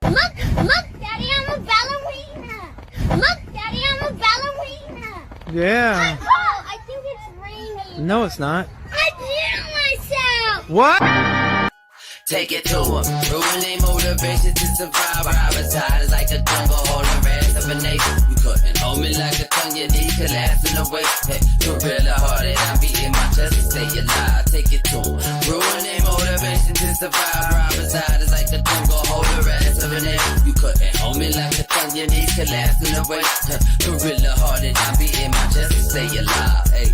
Look, Daddy, I'm a ballerina. Look, Daddy, I'm a ballerina. Yeah. Oh, I think it's raining. No, it's not. I did myself. What? Take it to them. Ruining motivation to survive. Private side is like a jungle, hold the rest of a nation. You couldn't hold me like a tongue, your knee collapse in the way. Hey, gorilla hearted, I beat in my chest to stay alive. Take it to them. Ruining motivation to survive. Private side is like a jungle, hold the rest of a nation. You couldn't hold me like a tongue, your knee collapse in the way. Hey, gorilla hearted, I beat in my chest to stay alive. Hey.